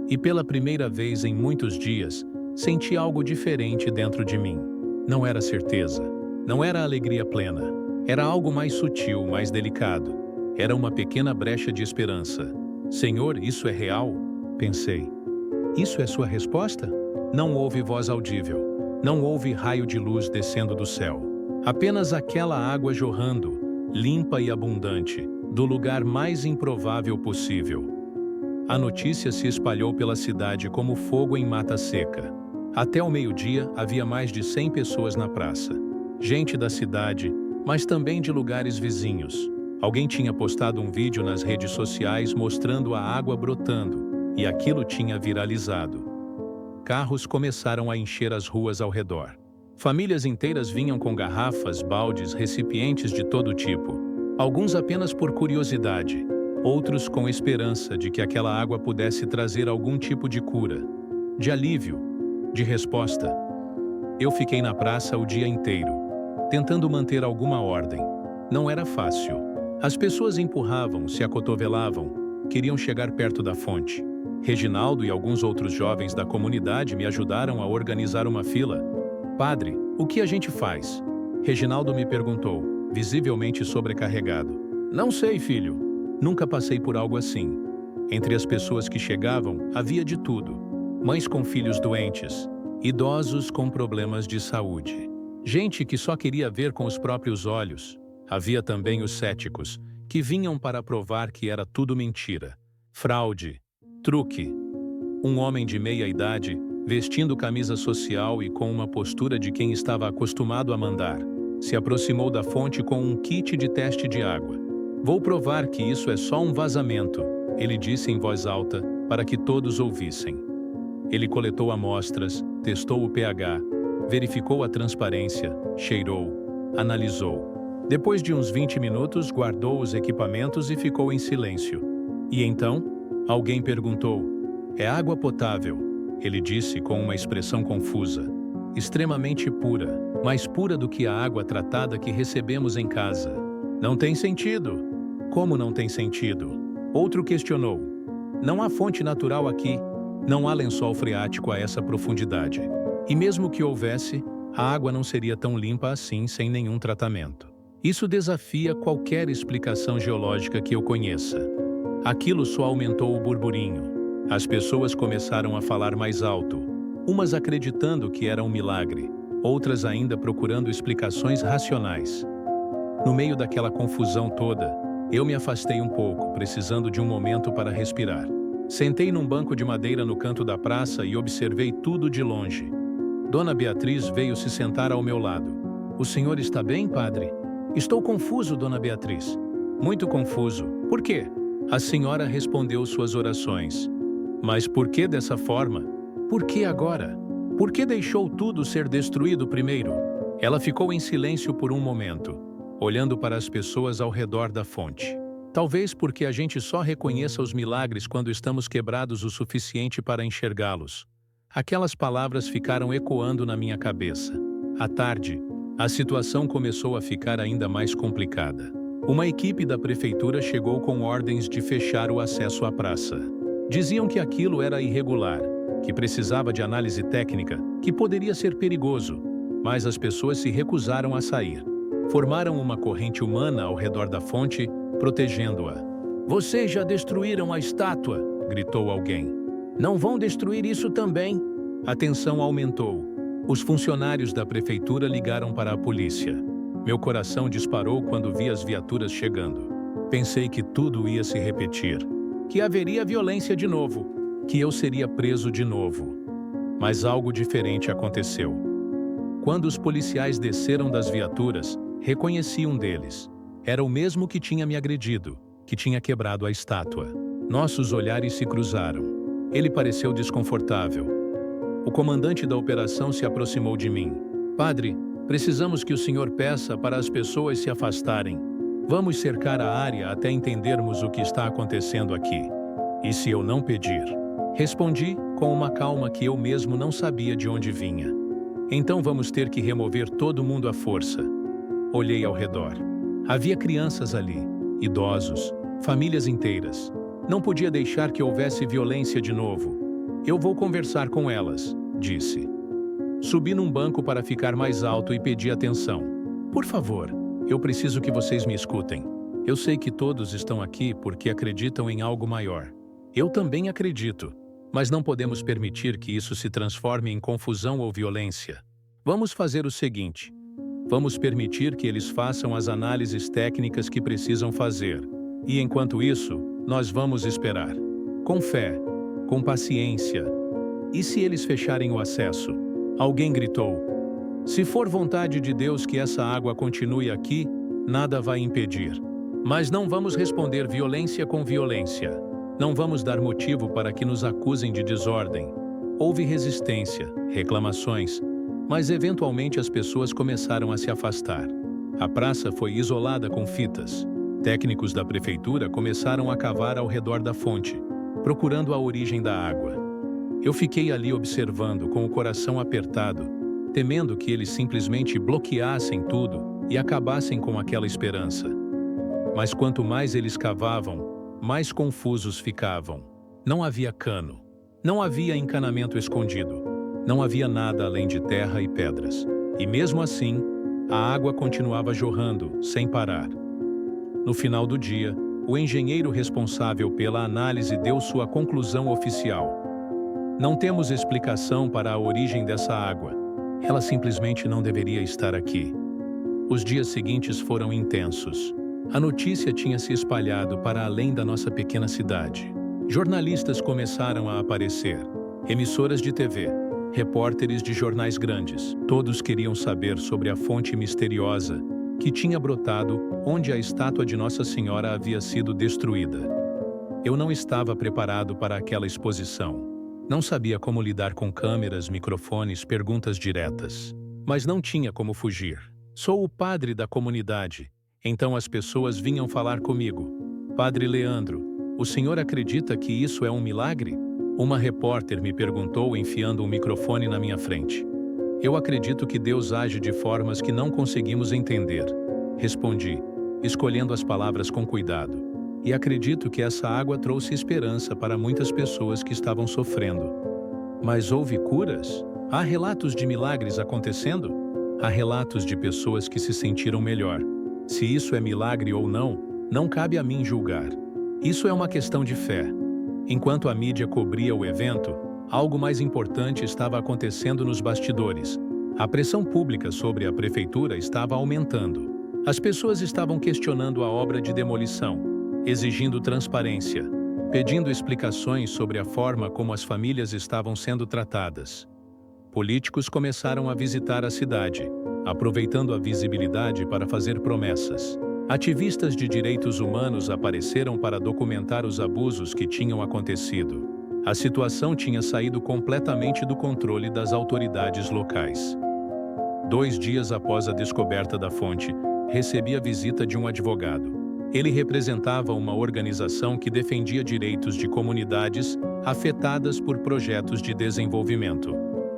Speaker 1: E pela primeira vez em muitos dias, senti algo diferente dentro de mim. Não era certeza, não era alegria plena. Era algo mais sutil, mais delicado. Era uma pequena brecha de esperança. Senhor, isso é real? Pensei. Isso é sua resposta? Não houve voz audível. Não houve raio de luz descendo do céu. Apenas aquela água jorrando, limpa e abundante, do lugar mais improvável possível. A notícia se espalhou pela cidade como fogo em mata seca. Até o meio-dia, havia mais de 100 pessoas na praça. Gente da cidade, mas também de lugares vizinhos. Alguém tinha postado um vídeo nas redes sociais mostrando a água brotando, e aquilo tinha viralizado. Carros começaram a encher as ruas ao redor. Famílias inteiras vinham com garrafas, baldes, recipientes de todo tipo. Alguns apenas por curiosidade, outros com esperança de que aquela água pudesse trazer algum tipo de cura, de alívio, de resposta. Eu fiquei na praça o dia inteiro, tentando manter alguma ordem. Não era fácil. As pessoas empurravam, se acotovelavam, queriam chegar perto da fonte. Reginaldo e alguns outros jovens da comunidade me ajudaram a organizar uma fila. Padre, o que a gente faz? Reginaldo me perguntou, visivelmente sobrecarregado. Não sei, filho. Nunca passei por algo assim. Entre as pessoas que chegavam, havia de tudo. Mães com filhos doentes, idosos com problemas de saúde. Gente que só queria ver com os próprios olhos. Havia também os céticos, que vinham para provar que era tudo mentira. Fraude, truque. Um homem de meia idade, vestindo camisa social e com uma postura de quem estava acostumado a mandar, se aproximou da fonte com um kit de teste de água. Vou provar que isso é só um vazamento, ele disse em voz alta, para que todos ouvissem. Ele coletou amostras, testou o pH, verificou a transparência, cheirou, analisou. Depois de uns 20 minutos, guardou os equipamentos e ficou em silêncio. E então, alguém perguntou, é água potável? Ele disse com uma expressão confusa. extremamente pura, mais pura do que a água tratada que recebemos em casa. Não tem sentido. Como não tem sentido? Outro questionou. Não há fonte natural aqui. Não há lençol freático a essa profundidade. E mesmo que houvesse, a água não seria tão limpa assim sem nenhum tratamento. Isso desafia qualquer explicação geológica que eu conheça. Aquilo só aumentou o burburinho. As pessoas começaram a falar mais alto, umas acreditando que era um milagre, outras ainda procurando explicações racionais. No meio daquela confusão toda, eu me afastei um pouco, precisando de um momento para respirar. Sentei num banco de madeira no canto da praça e observei tudo de longe. Dona Beatriz veio se sentar ao meu lado. "O senhor está bem, padre?" "Estou confuso, Dona Beatriz." "Muito confuso. Por quê?" A senhora respondeu suas orações. "Mas por que dessa forma? Por que agora? Por que deixou tudo ser destruído primeiro?" Ela ficou em silêncio por um momento, olhando para as pessoas ao redor da fonte. Talvez porque a gente só reconheça os milagres quando estamos quebrados o suficiente para enxergá-los. Aquelas palavras ficaram ecoando na minha cabeça. À tarde, a situação começou a ficar ainda mais complicada. Uma equipe da prefeitura chegou com ordens de fechar o acesso à praça. Diziam que aquilo era irregular, que precisava de análise técnica, que poderia ser perigoso, mas as pessoas se recusaram a sair. Formaram uma corrente humana ao redor da fonte, protegendo-a. "Vocês já destruíram a estátua!" gritou alguém. "Não vão destruir isso também?" A tensão aumentou. Os funcionários da prefeitura ligaram para a polícia. Meu coração disparou quando vi as viaturas chegando. Pensei que tudo ia se repetir, que haveria violência de novo, que eu seria preso de novo. Mas algo diferente aconteceu. Quando os policiais desceram das viaturas, reconheci um deles. Era o mesmo que tinha me agredido, que tinha quebrado a estátua. Nossos olhares se cruzaram. Ele pareceu desconfortável. O comandante da operação se aproximou de mim. "Padre, precisamos que o senhor peça para as pessoas se afastarem. Vamos cercar a área até entendermos o que está acontecendo aqui." "E se eu não pedir?" Respondi com uma calma que eu mesmo não sabia de onde vinha. "Então vamos ter que remover todo mundo à força." Olhei ao redor. Havia crianças ali, idosos, famílias inteiras. Não podia deixar que houvesse violência de novo. "Eu vou conversar com elas", disse. Subi num banco para ficar mais alto e pedi atenção. "Por favor, eu preciso que vocês me escutem. Eu sei que todos estão aqui porque acreditam em algo maior. Eu também acredito, mas não podemos permitir que isso se transforme em confusão ou violência. Vamos fazer o seguinte: vamos permitir que eles façam as análises técnicas que precisam fazer. E enquanto isso, nós vamos esperar. Com fé, com paciência. E se eles fecharem o acesso?" Alguém gritou. "Se for vontade de Deus que essa água continue aqui, nada vai impedir. Mas não vamos responder violência com violência. Não vamos dar motivo para que nos acusem de desordem." Houve resistência, reclamações, mas eventualmente as pessoas começaram a se afastar. A praça foi isolada com fitas. Técnicos da prefeitura começaram a cavar ao redor da fonte, procurando a origem da água. Eu fiquei ali observando com o coração apertado, temendo que eles simplesmente bloqueassem tudo e acabassem com aquela esperança. Mas quanto mais eles cavavam, mais confusos ficavam. Não havia cano. Não havia encanamento escondido. Não havia nada além de terra e pedras. E mesmo assim, a água continuava jorrando, sem parar. No final do dia, o engenheiro responsável pela análise deu sua conclusão oficial. "Não temos explicação para a origem dessa água. Ela simplesmente não deveria estar aqui." Os dias seguintes foram intensos. A notícia tinha se espalhado para além da nossa pequena cidade. Jornalistas começaram a aparecer, emissoras de TV, repórteres de jornais grandes. Todos queriam saber sobre a fonte misteriosa que tinha brotado onde a estátua de Nossa Senhora havia sido destruída. Eu não estava preparado para aquela exposição. Não sabia como lidar com câmeras, microfones, perguntas diretas. Mas não tinha como fugir. Sou o padre da comunidade. Então as pessoas vinham falar comigo. "Padre Leandro, o senhor acredita que isso é um milagre?" Uma repórter me perguntou enfiando um microfone na minha frente. Eu acredito que Deus age de formas que não conseguimos entender. Respondi, escolhendo as palavras com cuidado. E acredito que essa água trouxe esperança para muitas pessoas que estavam sofrendo. Mas houve curas? Há relatos de milagres acontecendo? Há relatos de pessoas que se sentiram melhor. Se isso é milagre ou não, não cabe a mim julgar. Isso é uma questão de fé. Enquanto a mídia cobria o evento, algo mais importante estava acontecendo nos bastidores. A pressão pública sobre a prefeitura estava aumentando. As pessoas estavam questionando a obra de demolição, exigindo transparência, pedindo explicações sobre a forma como as famílias estavam sendo tratadas. Políticos começaram a visitar a cidade, aproveitando a visibilidade para fazer promessas. Ativistas de direitos humanos apareceram para documentar os abusos que tinham acontecido. A situação tinha saído completamente do controle das autoridades locais. 2 dias após a descoberta da fonte, recebi a visita de um advogado. Ele representava uma organização que defendia direitos de comunidades afetadas por projetos de desenvolvimento.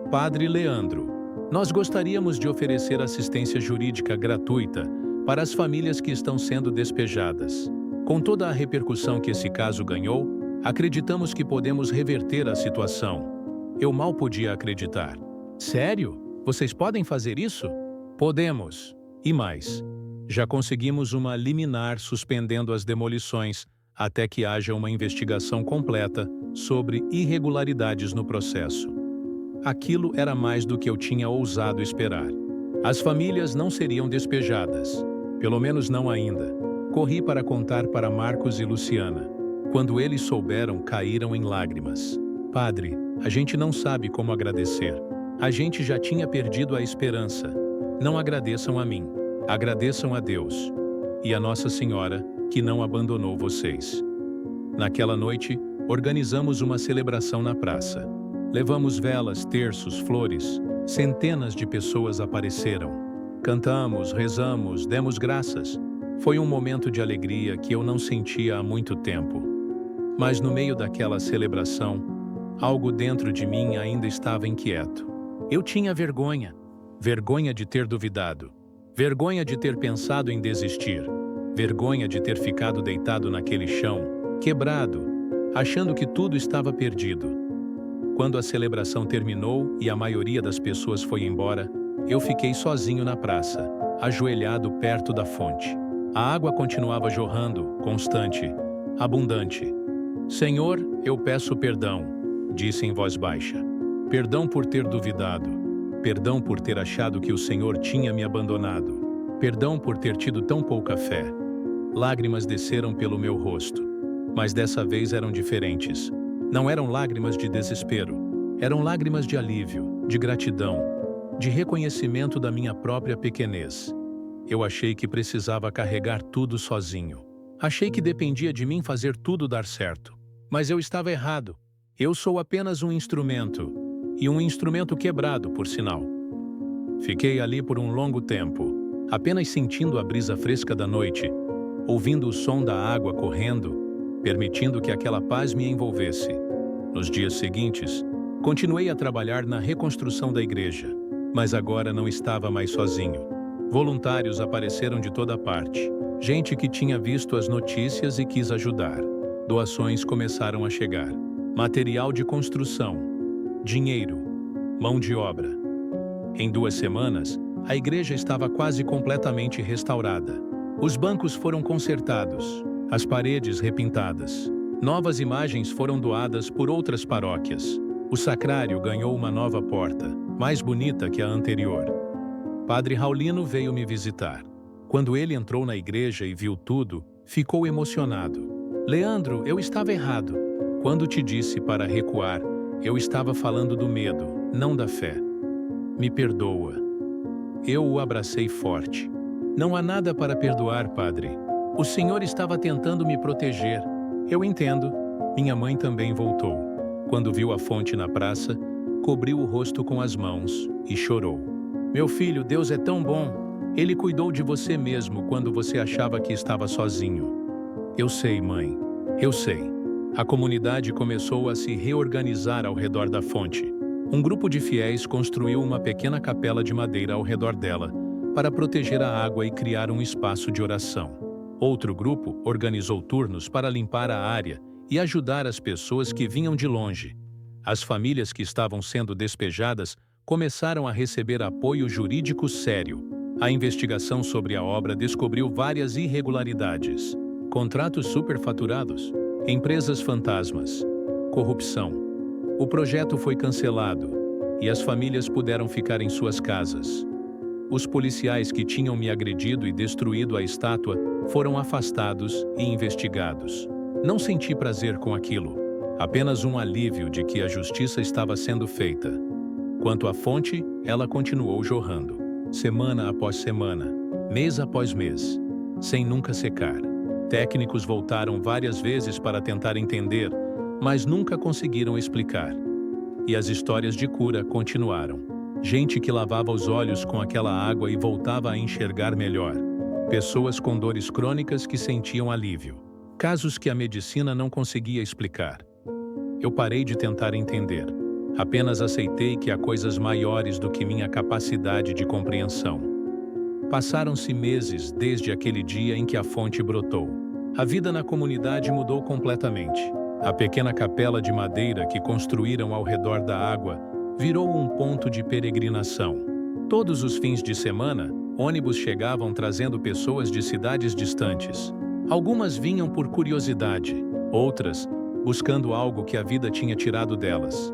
Speaker 1: Padre Leandro, nós gostaríamos de oferecer assistência jurídica gratuita para as famílias que estão sendo despejadas. Com toda a repercussão que esse caso ganhou, acreditamos que podemos reverter a situação. Eu mal podia acreditar. Sério? Vocês podem fazer isso? Podemos. E mais. Já conseguimos uma liminar suspendendo as demolições até que haja uma investigação completa sobre irregularidades no processo. Aquilo era mais do que eu tinha ousado esperar. As famílias não seriam despejadas. Pelo menos não ainda. Corri para contar para Marcos e Luciana. Quando eles souberam, caíram em lágrimas. Padre, a gente não sabe como agradecer. A gente já tinha perdido a esperança. Não agradeçam a mim. Agradeçam a Deus. E a Nossa Senhora, que não abandonou vocês. Naquela noite, organizamos uma celebração na praça. Levamos velas, terços, flores. Centenas de pessoas apareceram. Cantamos, rezamos, demos graças. Foi um momento de alegria que eu não sentia há muito tempo. Mas no meio daquela celebração, algo dentro de mim ainda estava inquieto. Eu tinha vergonha. Vergonha de ter duvidado. Vergonha de ter pensado em desistir. Vergonha de ter ficado deitado naquele chão, quebrado, achando que tudo estava perdido. Quando a celebração terminou e a maioria das pessoas foi embora, eu fiquei sozinho na praça, ajoelhado perto da fonte. A água continuava jorrando, constante, abundante. Senhor, eu peço perdão, disse em voz baixa. Perdão por ter duvidado. Perdão por ter achado que o Senhor tinha me abandonado. Perdão por ter tido tão pouca fé. Lágrimas desceram pelo meu rosto, mas dessa vez eram diferentes. Não eram lágrimas de desespero, eram lágrimas de alívio, de gratidão, de reconhecimento da minha própria pequenez. Eu achei que precisava carregar tudo sozinho. Achei que dependia de mim fazer tudo dar certo. Mas eu estava errado. Eu sou apenas um instrumento, e um instrumento quebrado, por sinal. Fiquei ali por um longo tempo, apenas sentindo a brisa fresca da noite, ouvindo o som da água correndo, permitindo que aquela paz me envolvesse. Nos dias seguintes, continuei a trabalhar na reconstrução da igreja, mas agora não estava mais sozinho. Voluntários apareceram de toda parte, gente que tinha visto as notícias e quis ajudar. Doações começaram a chegar. Material de construção, dinheiro, mão de obra. Em 2 semanas, a igreja estava quase completamente restaurada. Os bancos foram consertados, as paredes repintadas. Novas imagens foram doadas por outras paróquias. O sacrário ganhou uma nova porta, mais bonita que a anterior. Padre Raulino veio me visitar. Quando ele entrou na igreja e viu tudo, ficou emocionado. Leandro, eu estava errado. Quando te disse para recuar, eu estava falando do medo, não da fé. Me perdoa. Eu o abracei forte. Não há nada para perdoar, padre. O Senhor estava tentando me proteger. Eu entendo. Minha mãe também voltou. Quando viu a fonte na praça, cobriu o rosto com as mãos e chorou. Meu filho, Deus é tão bom. Ele cuidou de você mesmo quando você achava que estava sozinho. Eu sei, mãe. Eu sei. A comunidade começou a se reorganizar ao redor da fonte. Um grupo de fiéis construiu uma pequena capela de madeira ao redor dela, para proteger a água e criar um espaço de oração. Outro grupo organizou turnos para limpar a área e ajudar as pessoas que vinham de longe. As famílias que estavam sendo despejadas começaram a receber apoio jurídico sério. A investigação sobre a obra descobriu várias irregularidades: contratos superfaturados, empresas fantasmas, corrupção. O projeto foi cancelado e as famílias puderam ficar em suas casas. Os policiais que tinham me agredido e destruído a estátua foram afastados e investigados. Não senti prazer com aquilo, apenas um alívio de que a justiça estava sendo feita. Quanto à fonte, ela continuou jorrando, semana após semana, mês após mês, sem nunca secar. Técnicos voltaram várias vezes para tentar entender, mas nunca conseguiram explicar. E as histórias de cura continuaram. Gente que lavava os olhos com aquela água e voltava a enxergar melhor. Pessoas com dores crônicas que sentiam alívio. Casos que a medicina não conseguia explicar. Eu parei de tentar entender. Apenas aceitei que há coisas maiores do que minha capacidade de compreensão. Passaram-se meses desde aquele dia em que a fonte brotou. A vida na comunidade mudou completamente. A pequena capela de madeira que construíram ao redor da água virou um ponto de peregrinação. Todos os fins de semana, ônibus chegavam trazendo pessoas de cidades distantes. Algumas vinham por curiosidade, outras buscando algo que a vida tinha tirado delas.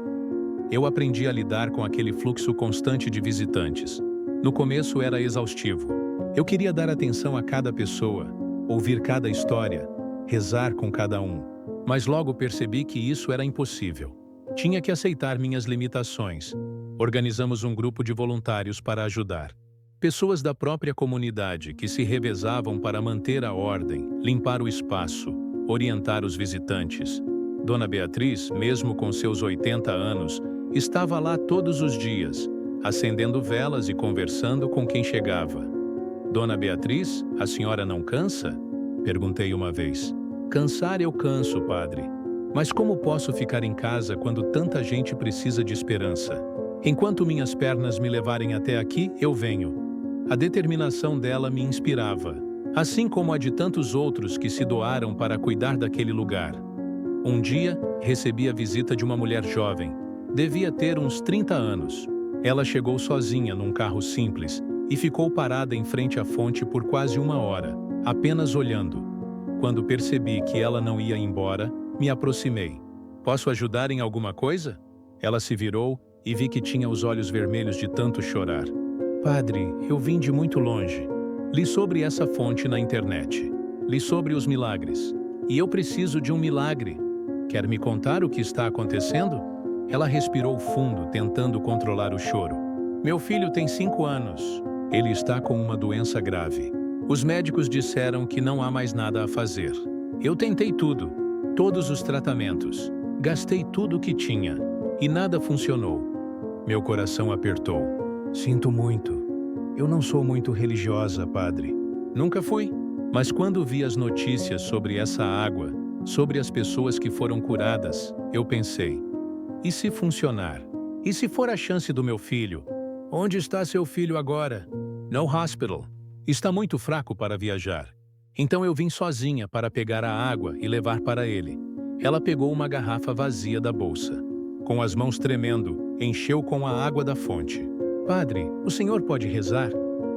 Speaker 1: Eu aprendi a lidar com aquele fluxo constante de visitantes. No começo era exaustivo. Eu queria dar atenção a cada pessoa, ouvir cada história, rezar com cada um. Mas logo percebi que isso era impossível. Tinha que aceitar minhas limitações. Organizamos um grupo de voluntários para ajudar. Pessoas da própria comunidade que se revezavam para manter a ordem, limpar o espaço, orientar os visitantes. Dona Beatriz, mesmo com seus 80 anos, estava lá todos os dias, acendendo velas e conversando com quem chegava. Dona Beatriz, a senhora não cansa? Perguntei uma vez. Cansar eu canso, padre. Mas como posso ficar em casa quando tanta gente precisa de esperança? Enquanto minhas pernas me levarem até aqui, eu venho. A determinação dela me inspirava, assim como a de tantos outros que se doaram para cuidar daquele lugar. Um dia, recebi a visita de uma mulher jovem. Devia ter uns 30 anos. Ela chegou sozinha num carro simples e ficou parada em frente à fonte por quase 1 hora, apenas olhando. Quando percebi que ela não ia embora, me aproximei. Posso ajudar em alguma coisa? Ela se virou e vi que tinha os olhos vermelhos de tanto chorar. Padre, eu vim de muito longe. Li sobre essa fonte na internet. Li sobre os milagres. E eu preciso de um milagre. Quer me contar o que está acontecendo? Ela respirou fundo, tentando controlar o choro. Meu filho tem 5 anos. Ele está com uma doença grave. Os médicos disseram que não há mais nada a fazer. Eu tentei tudo. Todos os tratamentos. Gastei tudo o que tinha. E nada funcionou. Meu coração apertou. Sinto muito. Eu não sou muito religiosa, padre. Nunca fui. Mas quando vi as notícias sobre essa água, sobre as pessoas que foram curadas, eu pensei, e se funcionar? E se for a chance do meu filho? Onde está seu filho agora? No hospital. Está muito fraco para viajar. Então eu vim sozinha para pegar a água e levar para ele. Ela pegou uma garrafa vazia da bolsa. Com as mãos tremendo, encheu com a água da fonte. Padre, o senhor pode rezar?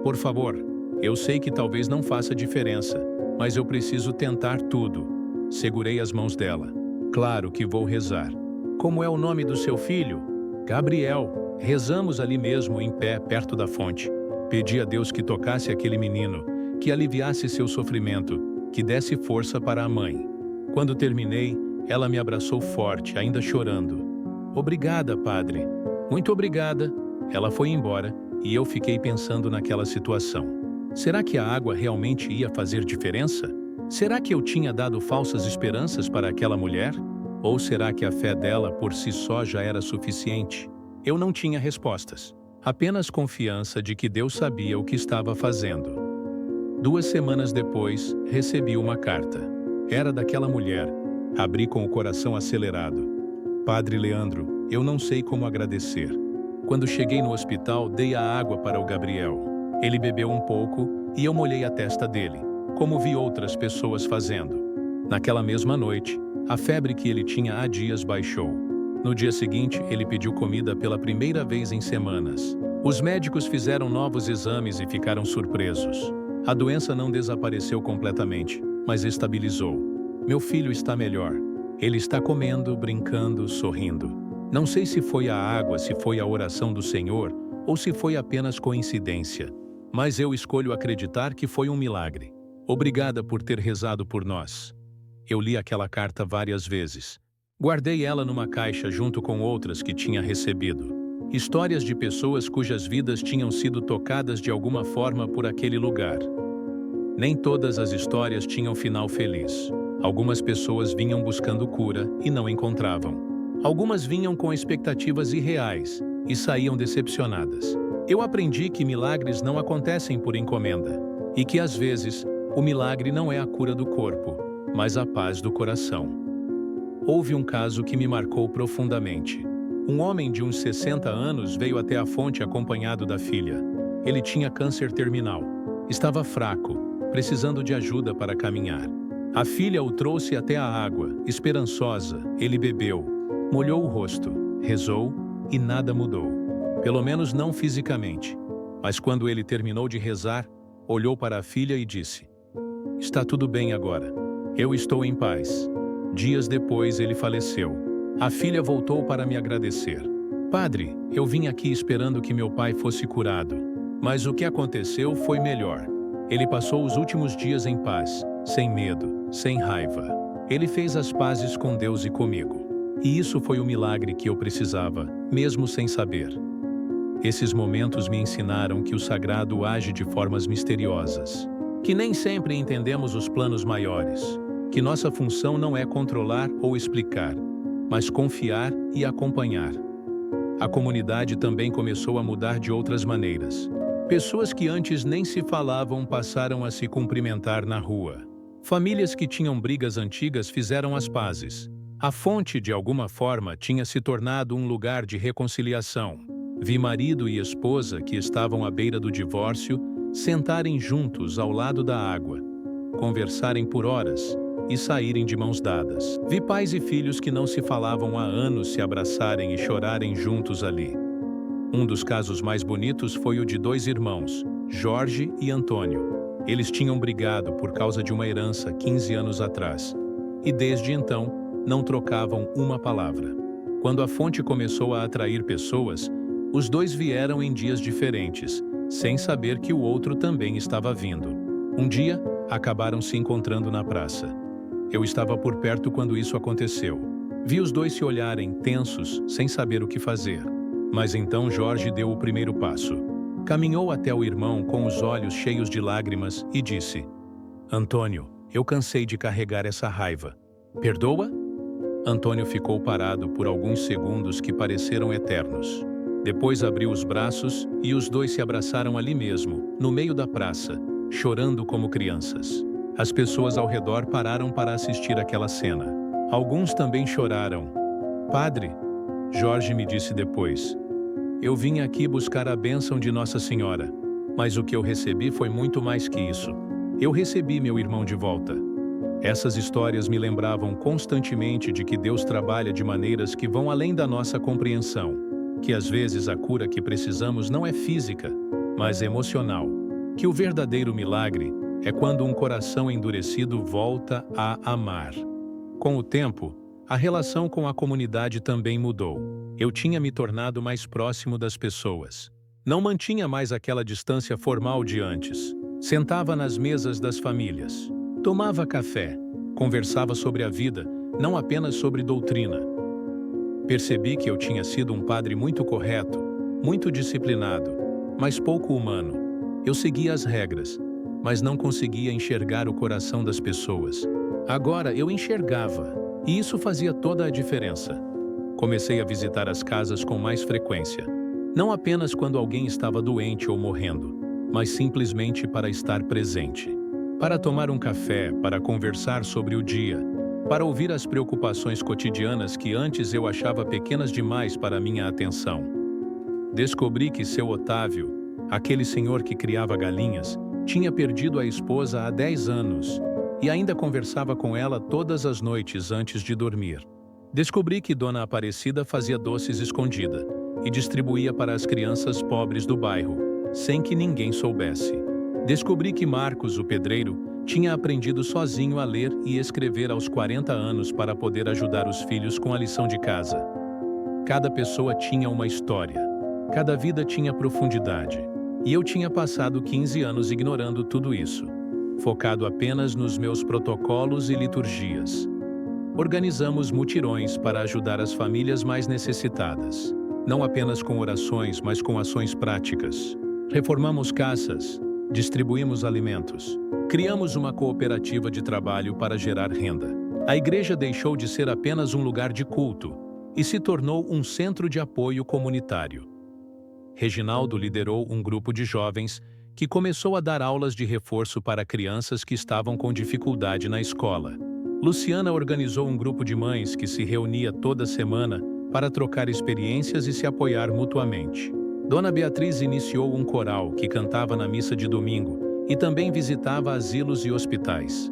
Speaker 1: Por favor. Eu sei que talvez não faça diferença, mas eu preciso tentar tudo. Segurei as mãos dela. Claro que vou rezar. Como é o nome do seu filho? Gabriel. Rezamos ali mesmo, em pé, perto da fonte. Pedi a Deus que tocasse aquele menino, que aliviasse seu sofrimento, que desse força para a mãe. Quando terminei, ela me abraçou forte, ainda chorando. Obrigada, padre. Muito obrigada. Ela foi embora e eu fiquei pensando naquela situação. Será que a água realmente ia fazer diferença? Será que eu tinha dado falsas esperanças para aquela mulher? Ou será que a fé dela por si só já era suficiente? Eu não tinha respostas. Apenas confiança de que Deus sabia o que estava fazendo. 2 semanas depois, recebi uma carta. Era daquela mulher. Abri com o coração acelerado. Padre Leandro, eu não sei como agradecer. Quando cheguei no hospital, dei a água para o Gabriel. Ele bebeu um pouco e eu molhei a testa dele, como vi outras pessoas fazendo. Naquela mesma noite, a febre que ele tinha há dias baixou. No dia seguinte, ele pediu comida pela primeira vez em semanas. Os médicos fizeram novos exames e ficaram surpresos. A doença não desapareceu completamente, mas estabilizou. Meu filho está melhor. Ele está comendo, brincando, sorrindo. Não sei se foi a água, se foi a oração do Senhor ou se foi apenas coincidência, mas eu escolho acreditar que foi um milagre. Obrigada por ter rezado por nós. Eu li aquela carta várias vezes. Guardei ela numa caixa junto com outras que tinha recebido. Histórias de pessoas cujas vidas tinham sido tocadas de alguma forma por aquele lugar. Nem todas as histórias tinham final feliz. Algumas pessoas vinham buscando cura e não encontravam. Algumas vinham com expectativas irreais e saíam decepcionadas. Eu aprendi que milagres não acontecem por encomenda e que, às vezes, o milagre não é a cura do corpo, mas a paz do coração. Houve um caso que me marcou profundamente. Um homem de uns 60 anos veio até a fonte acompanhado da filha. Ele tinha câncer terminal. Estava fraco, precisando de ajuda para caminhar. A filha o trouxe até a água, esperançosa. Ele bebeu, molhou o rosto, rezou e nada mudou. Pelo menos não fisicamente. Mas quando ele terminou de rezar, olhou para a filha e disse: "Está tudo bem agora. Eu estou em paz." Dias depois ele faleceu. A filha voltou para me agradecer. "Padre, eu vim aqui esperando que meu pai fosse curado. Mas o que aconteceu foi melhor. Ele passou os últimos dias em paz, sem medo, sem raiva. Ele fez as pazes com Deus e comigo. E isso foi o milagre que eu precisava, mesmo sem saber." Esses momentos me ensinaram que o sagrado age de formas misteriosas, que nem sempre entendemos os planos maiores, que nossa função não é controlar ou explicar, mas confiar e acompanhar. A comunidade também começou a mudar de outras maneiras. Pessoas que antes nem se falavam passaram a se cumprimentar na rua. Famílias que tinham brigas antigas fizeram as pazes. A fonte, de alguma forma, tinha se tornado um lugar de reconciliação. Vi marido e esposa que estavam à beira do divórcio sentarem juntos ao lado da água, conversarem por horas e saírem de mãos dadas. Vi pais e filhos que não se falavam há anos se abraçarem e chorarem juntos ali. Um dos casos mais bonitos foi o de dois irmãos, Jorge e Antônio. Eles tinham brigado por causa de uma herança 15 anos atrás, e desde então não trocavam uma palavra. Quando a fonte começou a atrair pessoas, os dois vieram em dias diferentes, sem saber que o outro também estava vindo. Um dia, acabaram se encontrando na praça. Eu estava por perto quando isso aconteceu. Vi os dois se olharem, tensos, sem saber o que fazer. Mas então Jorge deu o primeiro passo. Caminhou até o irmão com os olhos cheios de lágrimas e disse: "Antônio, eu cansei de carregar essa raiva. Perdoa?" Antônio ficou parado por alguns segundos que pareceram eternos. Depois abriu os braços e os dois se abraçaram ali mesmo, no meio da praça, chorando como crianças. As pessoas ao redor pararam para assistir aquela cena. Alguns também choraram. "Padre", Jorge me disse depois, "eu vim aqui buscar a bênção de Nossa Senhora, mas o que eu recebi foi muito mais que isso. Eu recebi meu irmão de volta." Essas histórias me lembravam constantemente de que Deus trabalha de maneiras que vão além da nossa compreensão, que às vezes a cura que precisamos não é física, mas emocional, que o verdadeiro milagre é quando um coração endurecido volta a amar. Com o tempo, a relação com a comunidade também mudou. Eu tinha me tornado mais próximo das pessoas. Não mantinha mais aquela distância formal de antes. Sentava nas mesas das famílias. Tomava café. Conversava sobre a vida, não apenas sobre doutrina. Percebi que eu tinha sido um padre muito correto, muito disciplinado, mas pouco humano. Eu seguia as regras, mas não conseguia enxergar o coração das pessoas. Agora eu enxergava, e isso fazia toda a diferença. Comecei a visitar as casas com mais frequência, não apenas quando alguém estava doente ou morrendo, mas simplesmente para estar presente. Para tomar um café, para conversar sobre o dia. para ouvir as preocupações cotidianas que antes eu achava pequenas demais para minha atenção. Descobri que seu Otávio, aquele senhor que criava galinhas, tinha perdido a esposa há 10 anos e ainda conversava com ela todas as noites antes de dormir. Descobri que Dona Aparecida fazia doces escondida e distribuía para as crianças pobres do bairro, sem que ninguém soubesse. Descobri que Marcos, o pedreiro, tinha aprendido sozinho a ler e escrever aos 40 anos para poder ajudar os filhos com a lição de casa. Cada pessoa tinha uma história, cada vida tinha profundidade, e eu tinha passado 15 anos ignorando tudo isso, focado apenas nos meus protocolos e liturgias. Organizamos mutirões para ajudar as famílias mais necessitadas, não apenas com orações, mas com ações práticas. Reformamos casas, distribuímos alimentos, criamos uma cooperativa de trabalho para gerar renda. A igreja deixou de ser apenas um lugar de culto e se tornou um centro de apoio comunitário. Reginaldo liderou um grupo de jovens que começou a dar aulas de reforço para crianças que estavam com dificuldade na escola. Luciana organizou um grupo de mães que se reunia toda semana para trocar experiências e se apoiar mutuamente. Dona Beatriz iniciou um coral que cantava na missa de domingo e também visitava asilos e hospitais.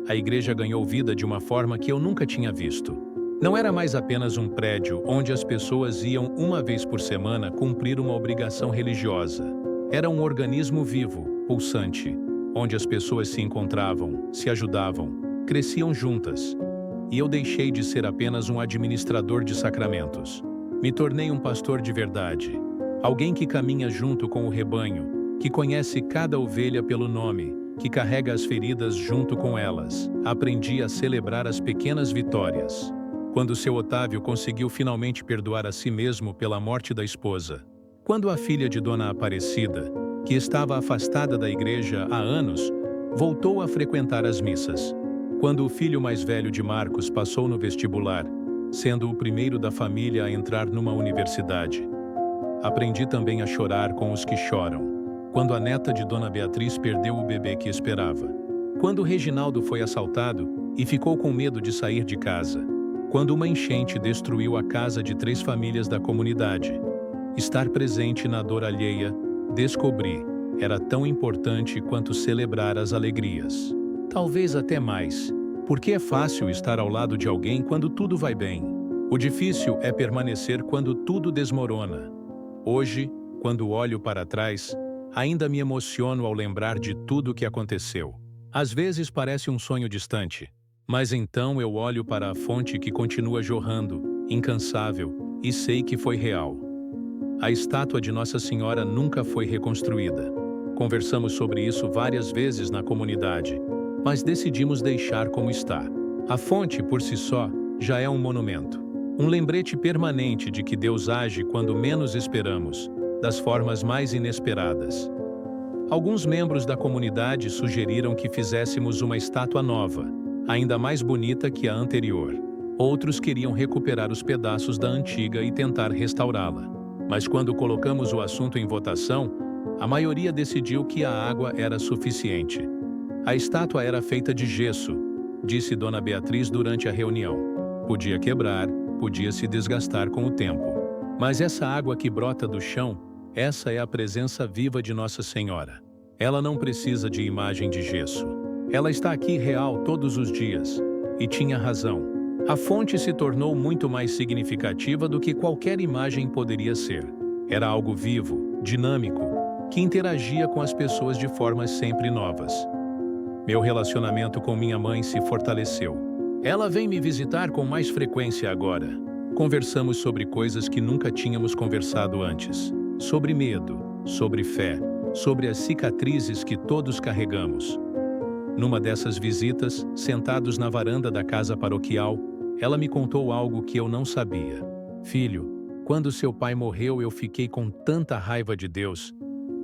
Speaker 1: A igreja ganhou vida de uma forma que eu nunca tinha visto. Não era mais apenas um prédio onde as pessoas iam uma vez por semana cumprir uma obrigação religiosa. Era um organismo vivo, pulsante, onde as pessoas se encontravam, se ajudavam, cresciam juntas. E eu deixei de ser apenas um administrador de sacramentos. Me tornei um pastor de verdade, alguém que caminha junto com o rebanho, que conhece cada ovelha pelo nome, que carrega as feridas junto com elas. Aprendi a celebrar as pequenas vitórias. Quando seu Otávio conseguiu finalmente perdoar a si mesmo pela morte da esposa. Quando a filha de Dona Aparecida, que estava afastada da igreja há anos, voltou a frequentar as missas. Quando o filho mais velho de Marcos passou no vestibular, sendo o primeiro da família a entrar numa universidade. Aprendi também a chorar com os que choram. Quando a neta de Dona Beatriz perdeu o bebê que esperava. Quando Reginaldo foi assaltado e ficou com medo de sair de casa. Quando uma enchente destruiu a casa de 3 famílias da comunidade. Estar presente na dor alheia, descobri, era tão importante quanto celebrar as alegrias. Talvez até mais, porque é fácil estar ao lado de alguém quando tudo vai bem. O difícil é permanecer quando tudo desmorona. Hoje, quando olho para trás, ainda me emociono ao lembrar de tudo o que aconteceu. Às vezes parece um sonho distante, mas então eu olho para a fonte que continua jorrando, incansável, e sei que foi real. A estátua de Nossa Senhora nunca foi reconstruída. Conversamos sobre isso várias vezes na comunidade, mas decidimos deixar como está. A fonte, por si só, já é um monumento. Um lembrete permanente de que Deus age quando menos esperamos, das formas mais inesperadas. Alguns membros da comunidade sugeriram que fizéssemos uma estátua nova, ainda mais bonita que a anterior. Outros queriam recuperar os pedaços da antiga e tentar restaurá-la. Mas quando colocamos o assunto em votação, a maioria decidiu que a água era suficiente. A estátua era feita de gesso, disse Dona Beatriz durante a reunião. Podia quebrar, podia se desgastar com o tempo. Mas essa água que brota do chão, essa é a presença viva de Nossa Senhora. Ela não precisa de imagem de gesso. Ela está aqui real todos os dias. E tinha razão. A fonte se tornou muito mais significativa do que qualquer imagem poderia ser. Era algo vivo, dinâmico, que interagia com as pessoas de formas sempre novas. Meu relacionamento com minha mãe se fortaleceu. Ela vem me visitar com mais frequência agora. Conversamos sobre coisas que nunca tínhamos conversado antes. Sobre medo, sobre fé, sobre as cicatrizes que todos carregamos. Numa dessas visitas, sentados na varanda da casa paroquial, ela me contou algo que eu não sabia. Filho, quando seu pai morreu eu fiquei com tanta raiva de Deus.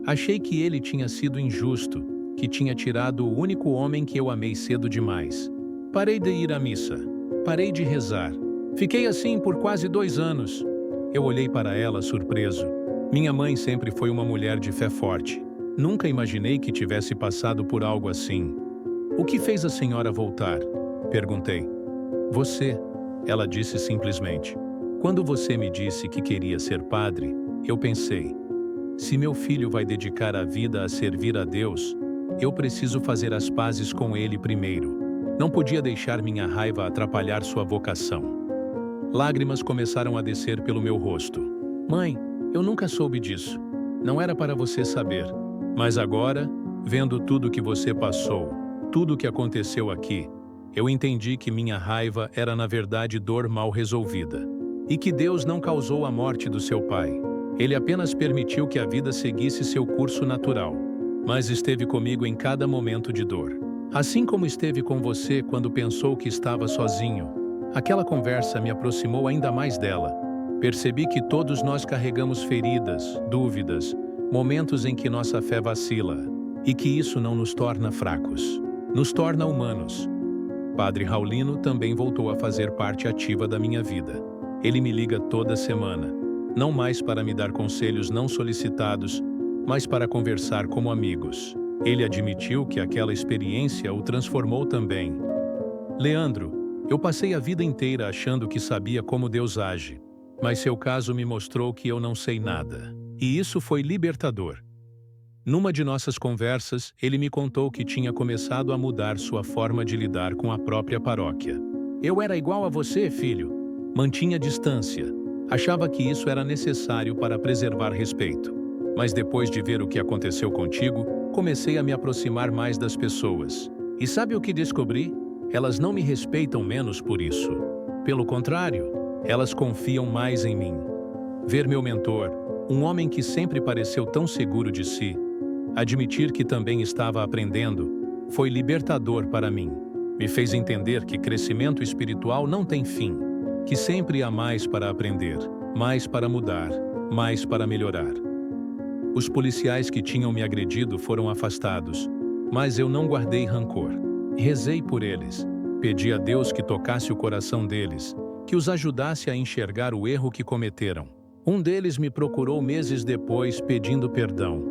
Speaker 1: Achei que ele tinha sido injusto, que tinha tirado o único homem que eu amei cedo demais. Parei de ir à missa. Parei de rezar. Fiquei assim por quase 2 anos. Eu olhei para ela surpreso. Minha mãe sempre foi uma mulher de fé forte. Nunca imaginei que tivesse passado por algo assim. O que fez a senhora voltar? Perguntei. Você, ela disse simplesmente. Quando você me disse que queria ser padre, eu pensei: se meu filho vai dedicar a vida a servir a Deus, eu preciso fazer as pazes com ele primeiro. Não podia deixar minha raiva atrapalhar sua vocação. Lágrimas começaram a descer pelo meu rosto. Mãe, eu nunca soube disso. Não era para você saber. Mas agora, vendo tudo que você passou, tudo que aconteceu aqui, eu entendi que minha raiva era na verdade dor mal resolvida. E que Deus não causou a morte do seu pai. Ele apenas permitiu que a vida seguisse seu curso natural. Mas esteve comigo em cada momento de dor. Assim como esteve com você quando pensou que estava sozinho. Aquela conversa me aproximou ainda mais dela. Percebi que todos nós carregamos feridas, dúvidas, momentos em que nossa fé vacila. E que isso não nos torna fracos. Nos torna humanos. Padre Raulino também voltou a fazer parte ativa da minha vida. Ele me liga toda semana. Não mais para me dar conselhos não solicitados, mas para conversar como amigos. Ele admitiu que aquela experiência o transformou também. Leandro, eu passei a vida inteira achando que sabia como Deus age, mas seu caso me mostrou que eu não sei nada. E isso foi libertador. Numa de nossas conversas, ele me contou que tinha começado a mudar sua forma de lidar com a própria paróquia. Eu era igual a você, filho. Mantinha distância. Achava que isso era necessário para preservar respeito. Mas depois de ver o que aconteceu contigo, comecei a me aproximar mais das pessoas. E sabe o que descobri? Elas não me respeitam menos por isso. Pelo contrário, elas confiam mais em mim. Ver meu mentor, um homem que sempre pareceu tão seguro de si, admitir que também estava aprendendo, foi libertador para mim. Me fez entender que crescimento espiritual não tem fim, que sempre há mais para aprender, mais para mudar, mais para melhorar. Os policiais que tinham me agredido foram afastados, mas eu não guardei rancor. Rezei por eles, pedi a Deus que tocasse o coração deles, que os ajudasse a enxergar o erro que cometeram. Um deles me procurou meses depois pedindo perdão.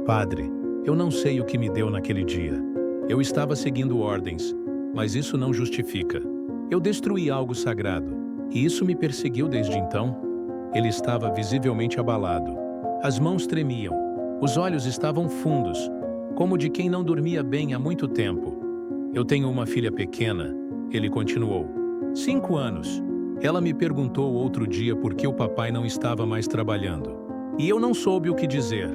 Speaker 1: Padre, eu não sei o que me deu naquele dia. Eu estava seguindo ordens, mas isso não justifica. Eu destruí algo sagrado, e isso me perseguiu desde então. Ele estava visivelmente abalado. As mãos tremiam, os olhos estavam fundos, como de quem não dormia bem há muito tempo. Eu tenho uma filha pequena, ele continuou. 5 anos. Ela me perguntou outro dia por que o papai não estava mais trabalhando. E eu não soube o que dizer.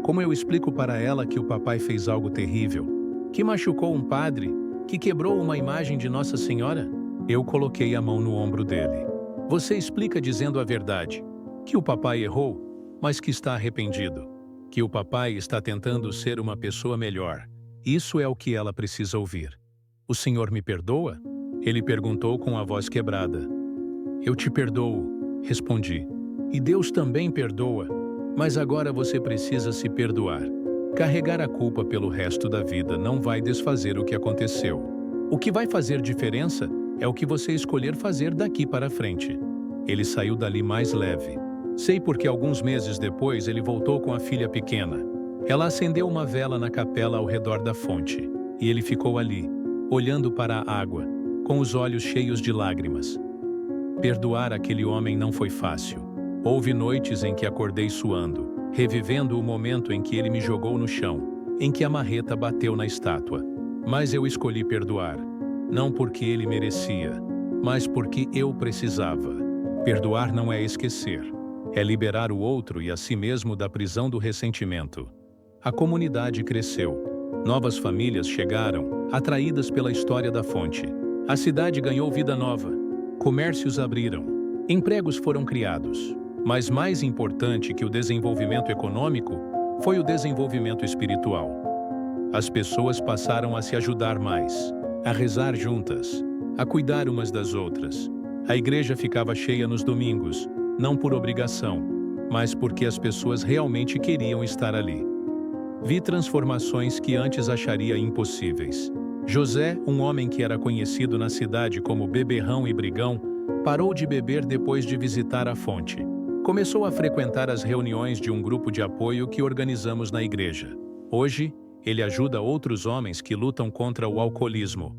Speaker 1: Como eu explico para ela que o papai fez algo terrível? Que machucou um padre? Que quebrou uma imagem de Nossa Senhora? Eu coloquei a mão no ombro dele. Você explica dizendo a verdade. Que o papai errou, mas que está arrependido. Que o papai está tentando ser uma pessoa melhor. Isso é o que ela precisa ouvir. O senhor me perdoa? Ele perguntou com a voz quebrada. Eu te perdoo, respondi. E Deus também perdoa, mas agora você precisa se perdoar. Carregar a culpa pelo resto da vida não vai desfazer o que aconteceu. O que vai fazer diferença é o que você escolher fazer daqui para frente. Ele saiu dali mais leve. Sei porque alguns meses depois ele voltou com a filha pequena. Ela acendeu uma vela na capela ao redor da fonte, e ele ficou ali, olhando para a água, com os olhos cheios de lágrimas. Perdoar aquele homem não foi fácil. Houve noites em que acordei suando, revivendo o momento em que ele me jogou no chão, em que a marreta bateu na estátua. Mas eu escolhi perdoar, não porque ele merecia, mas porque eu precisava. Perdoar não é esquecer, é liberar o outro e a si mesmo da prisão do ressentimento. A comunidade cresceu. Novas famílias chegaram, atraídas pela história da fonte. A cidade ganhou vida nova. Comércios abriram. Empregos foram criados. Mas mais importante que o desenvolvimento econômico foi o desenvolvimento espiritual. As pessoas passaram a se ajudar mais, a rezar juntas, a cuidar umas das outras. A igreja ficava cheia nos domingos, não por obrigação, mas porque as pessoas realmente queriam estar ali. Vi transformações que antes acharia impossíveis. José, um homem que era conhecido na cidade como beberrão e brigão, parou de beber depois de visitar a fonte. Começou a frequentar as reuniões de um grupo de apoio que organizamos na igreja. Hoje, ele ajuda outros homens que lutam contra o alcoolismo.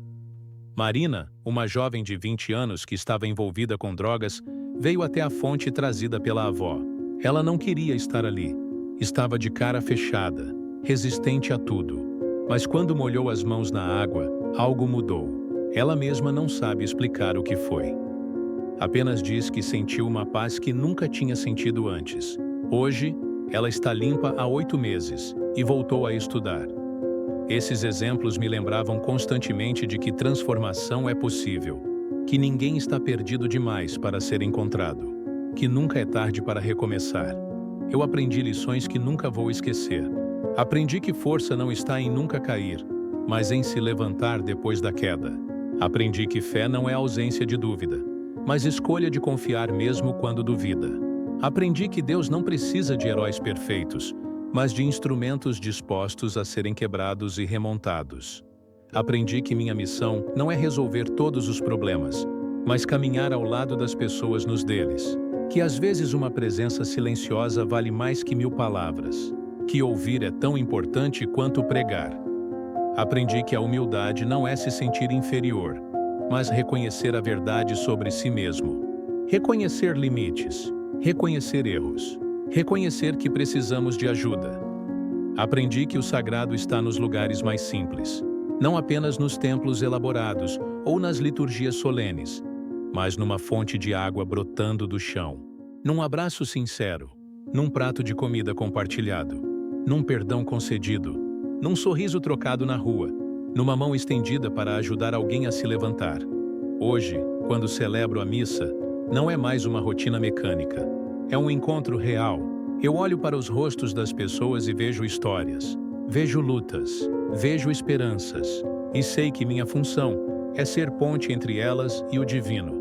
Speaker 1: Marina, uma jovem de 20 anos que estava envolvida com drogas, veio até a fonte trazida pela avó. Ela não queria estar ali. Estava de cara fechada, resistente a tudo. Mas quando molhou as mãos na água, algo mudou. Ela mesma não sabe explicar o que foi. Apenas diz que sentiu uma paz que nunca tinha sentido antes. Hoje, ela está limpa há 8 meses e voltou a estudar. Esses exemplos me lembravam constantemente de que transformação é possível, que ninguém está perdido demais para ser encontrado, que nunca é tarde para recomeçar. Eu aprendi lições que nunca vou esquecer. Aprendi que força não está em nunca cair, mas em se levantar depois da queda. Aprendi que fé não é ausência de dúvida, mas escolha de confiar mesmo quando duvida. Aprendi que Deus não precisa de heróis perfeitos, mas de instrumentos dispostos a serem quebrados e remontados. Aprendi que minha missão não é resolver todos os problemas, mas caminhar ao lado das pessoas nos deles. Que às vezes uma presença silenciosa vale mais que 1000 palavras. Que ouvir é tão importante quanto pregar. Aprendi que a humildade não é se sentir inferior, mas reconhecer a verdade sobre si mesmo. Reconhecer limites, reconhecer erros, reconhecer que precisamos de ajuda. Aprendi que o sagrado está nos lugares mais simples, não apenas nos templos elaborados ou nas liturgias solenes, mas numa fonte de água brotando do chão, num abraço sincero, num prato de comida compartilhado, num perdão concedido, num sorriso trocado na rua, numa mão estendida para ajudar alguém a se levantar. Hoje, quando celebro a missa, não é mais uma rotina mecânica, é um encontro real. Eu olho para os rostos das pessoas e vejo histórias, vejo lutas, vejo esperanças, e sei que minha função é ser ponte entre elas e o divino.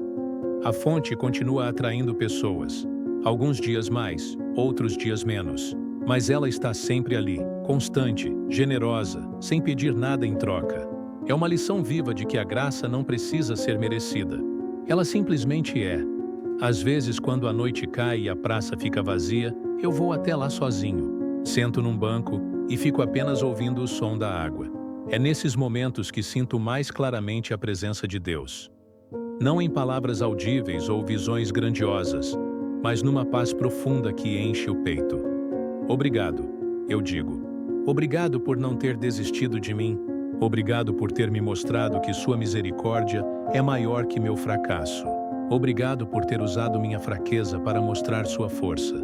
Speaker 1: A fonte continua atraindo pessoas, alguns dias mais, outros dias menos, mas ela está sempre ali, constante, generosa, sem pedir nada em troca. É uma lição viva de que a graça não precisa ser merecida. Ela simplesmente é. Às vezes, quando a noite cai e a praça fica vazia, eu vou até lá sozinho, sento num banco e fico apenas ouvindo o som da água. É nesses momentos que sinto mais claramente a presença de Deus. Não em palavras audíveis ou visões grandiosas, mas numa paz profunda que enche o peito. Obrigado, eu digo. Obrigado por não ter desistido de mim. Obrigado por ter me mostrado que sua misericórdia é maior que meu fracasso. Obrigado por ter usado minha fraqueza para mostrar sua força.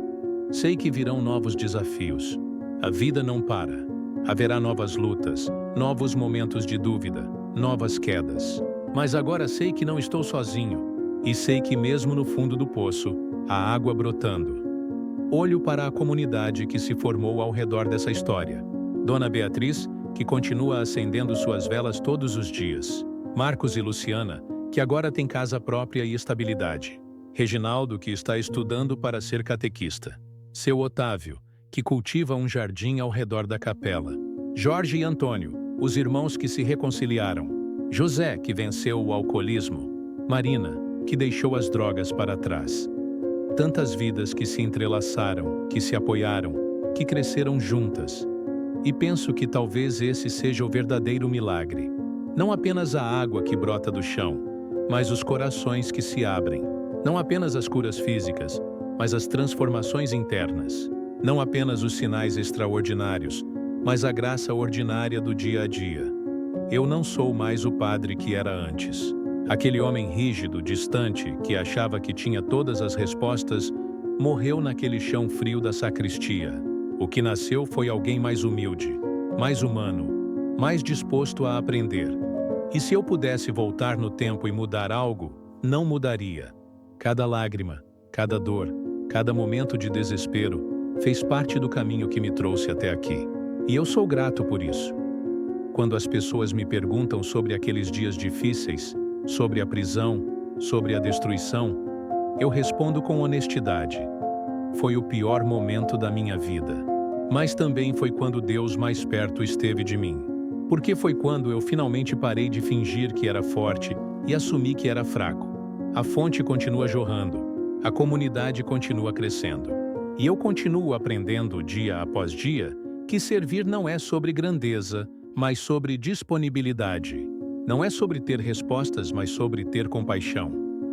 Speaker 1: Sei que virão novos desafios. A vida não para. Haverá novas lutas, novos momentos de dúvida, novas quedas. Mas agora sei que não estou sozinho. E sei que mesmo no fundo do poço, há água brotando. Olho para a comunidade que se formou ao redor dessa história. Dona Beatriz, que continua acendendo suas velas todos os dias. Marcos e Luciana, que agora tem casa própria e estabilidade. Reginaldo, que está estudando para ser catequista. Seu Otávio, que cultiva um jardim ao redor da capela. Jorge e Antônio, os irmãos que se reconciliaram. José, que venceu o alcoolismo. Marina, que deixou as drogas para trás. Tantas vidas que se entrelaçaram, que se apoiaram, que cresceram juntas. E penso que talvez esse seja o verdadeiro milagre. Não apenas a água que brota do chão, mas os corações que se abrem. Não apenas as curas físicas, mas as transformações internas. Não apenas os sinais extraordinários, mas a graça ordinária do dia a dia. Eu não sou mais o padre que era antes. Aquele homem rígido, distante, que achava que tinha todas as respostas, morreu naquele chão frio da sacristia. O que nasceu foi alguém mais humilde, mais humano, mais disposto a aprender. E se eu pudesse voltar no tempo e mudar algo, não mudaria. Cada lágrima, cada dor, cada momento de desespero fez parte do caminho que me trouxe até aqui. E eu sou grato por isso. Quando as pessoas me perguntam sobre aqueles dias difíceis, sobre a prisão, sobre a destruição, eu respondo com honestidade. Foi o pior momento da minha vida. Mas também foi quando Deus mais perto esteve de mim. Porque foi quando eu finalmente parei de fingir que era forte e assumi que era fraco. A fonte continua jorrando, a comunidade continua crescendo. E eu continuo aprendendo dia após dia que servir não é sobre grandeza, mas sobre disponibilidade. Não é sobre ter respostas, mas sobre ter compaixão.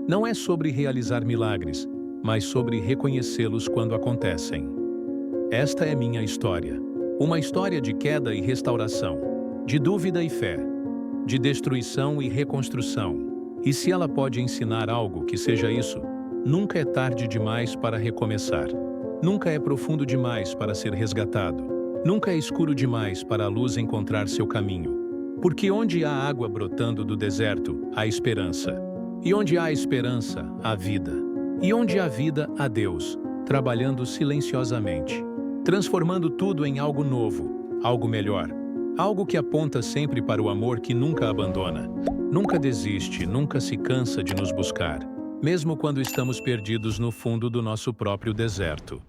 Speaker 1: Não é sobre realizar milagres, mas sobre reconhecê-los quando acontecem. Esta é minha história. Uma história de queda e restauração, de dúvida e fé, de destruição e reconstrução. E se ela pode ensinar algo, que seja isso: nunca é tarde demais para recomeçar. Nunca é profundo demais para ser resgatado. Nunca é escuro demais para a luz encontrar seu caminho. Porque onde há água brotando do deserto, há esperança. E onde há esperança, há vida. E onde há vida, há Deus, trabalhando silenciosamente, transformando tudo em algo novo, algo melhor, algo que aponta sempre para o amor que nunca abandona, nunca desiste, nunca se cansa de nos buscar, mesmo quando estamos perdidos no fundo do nosso próprio deserto.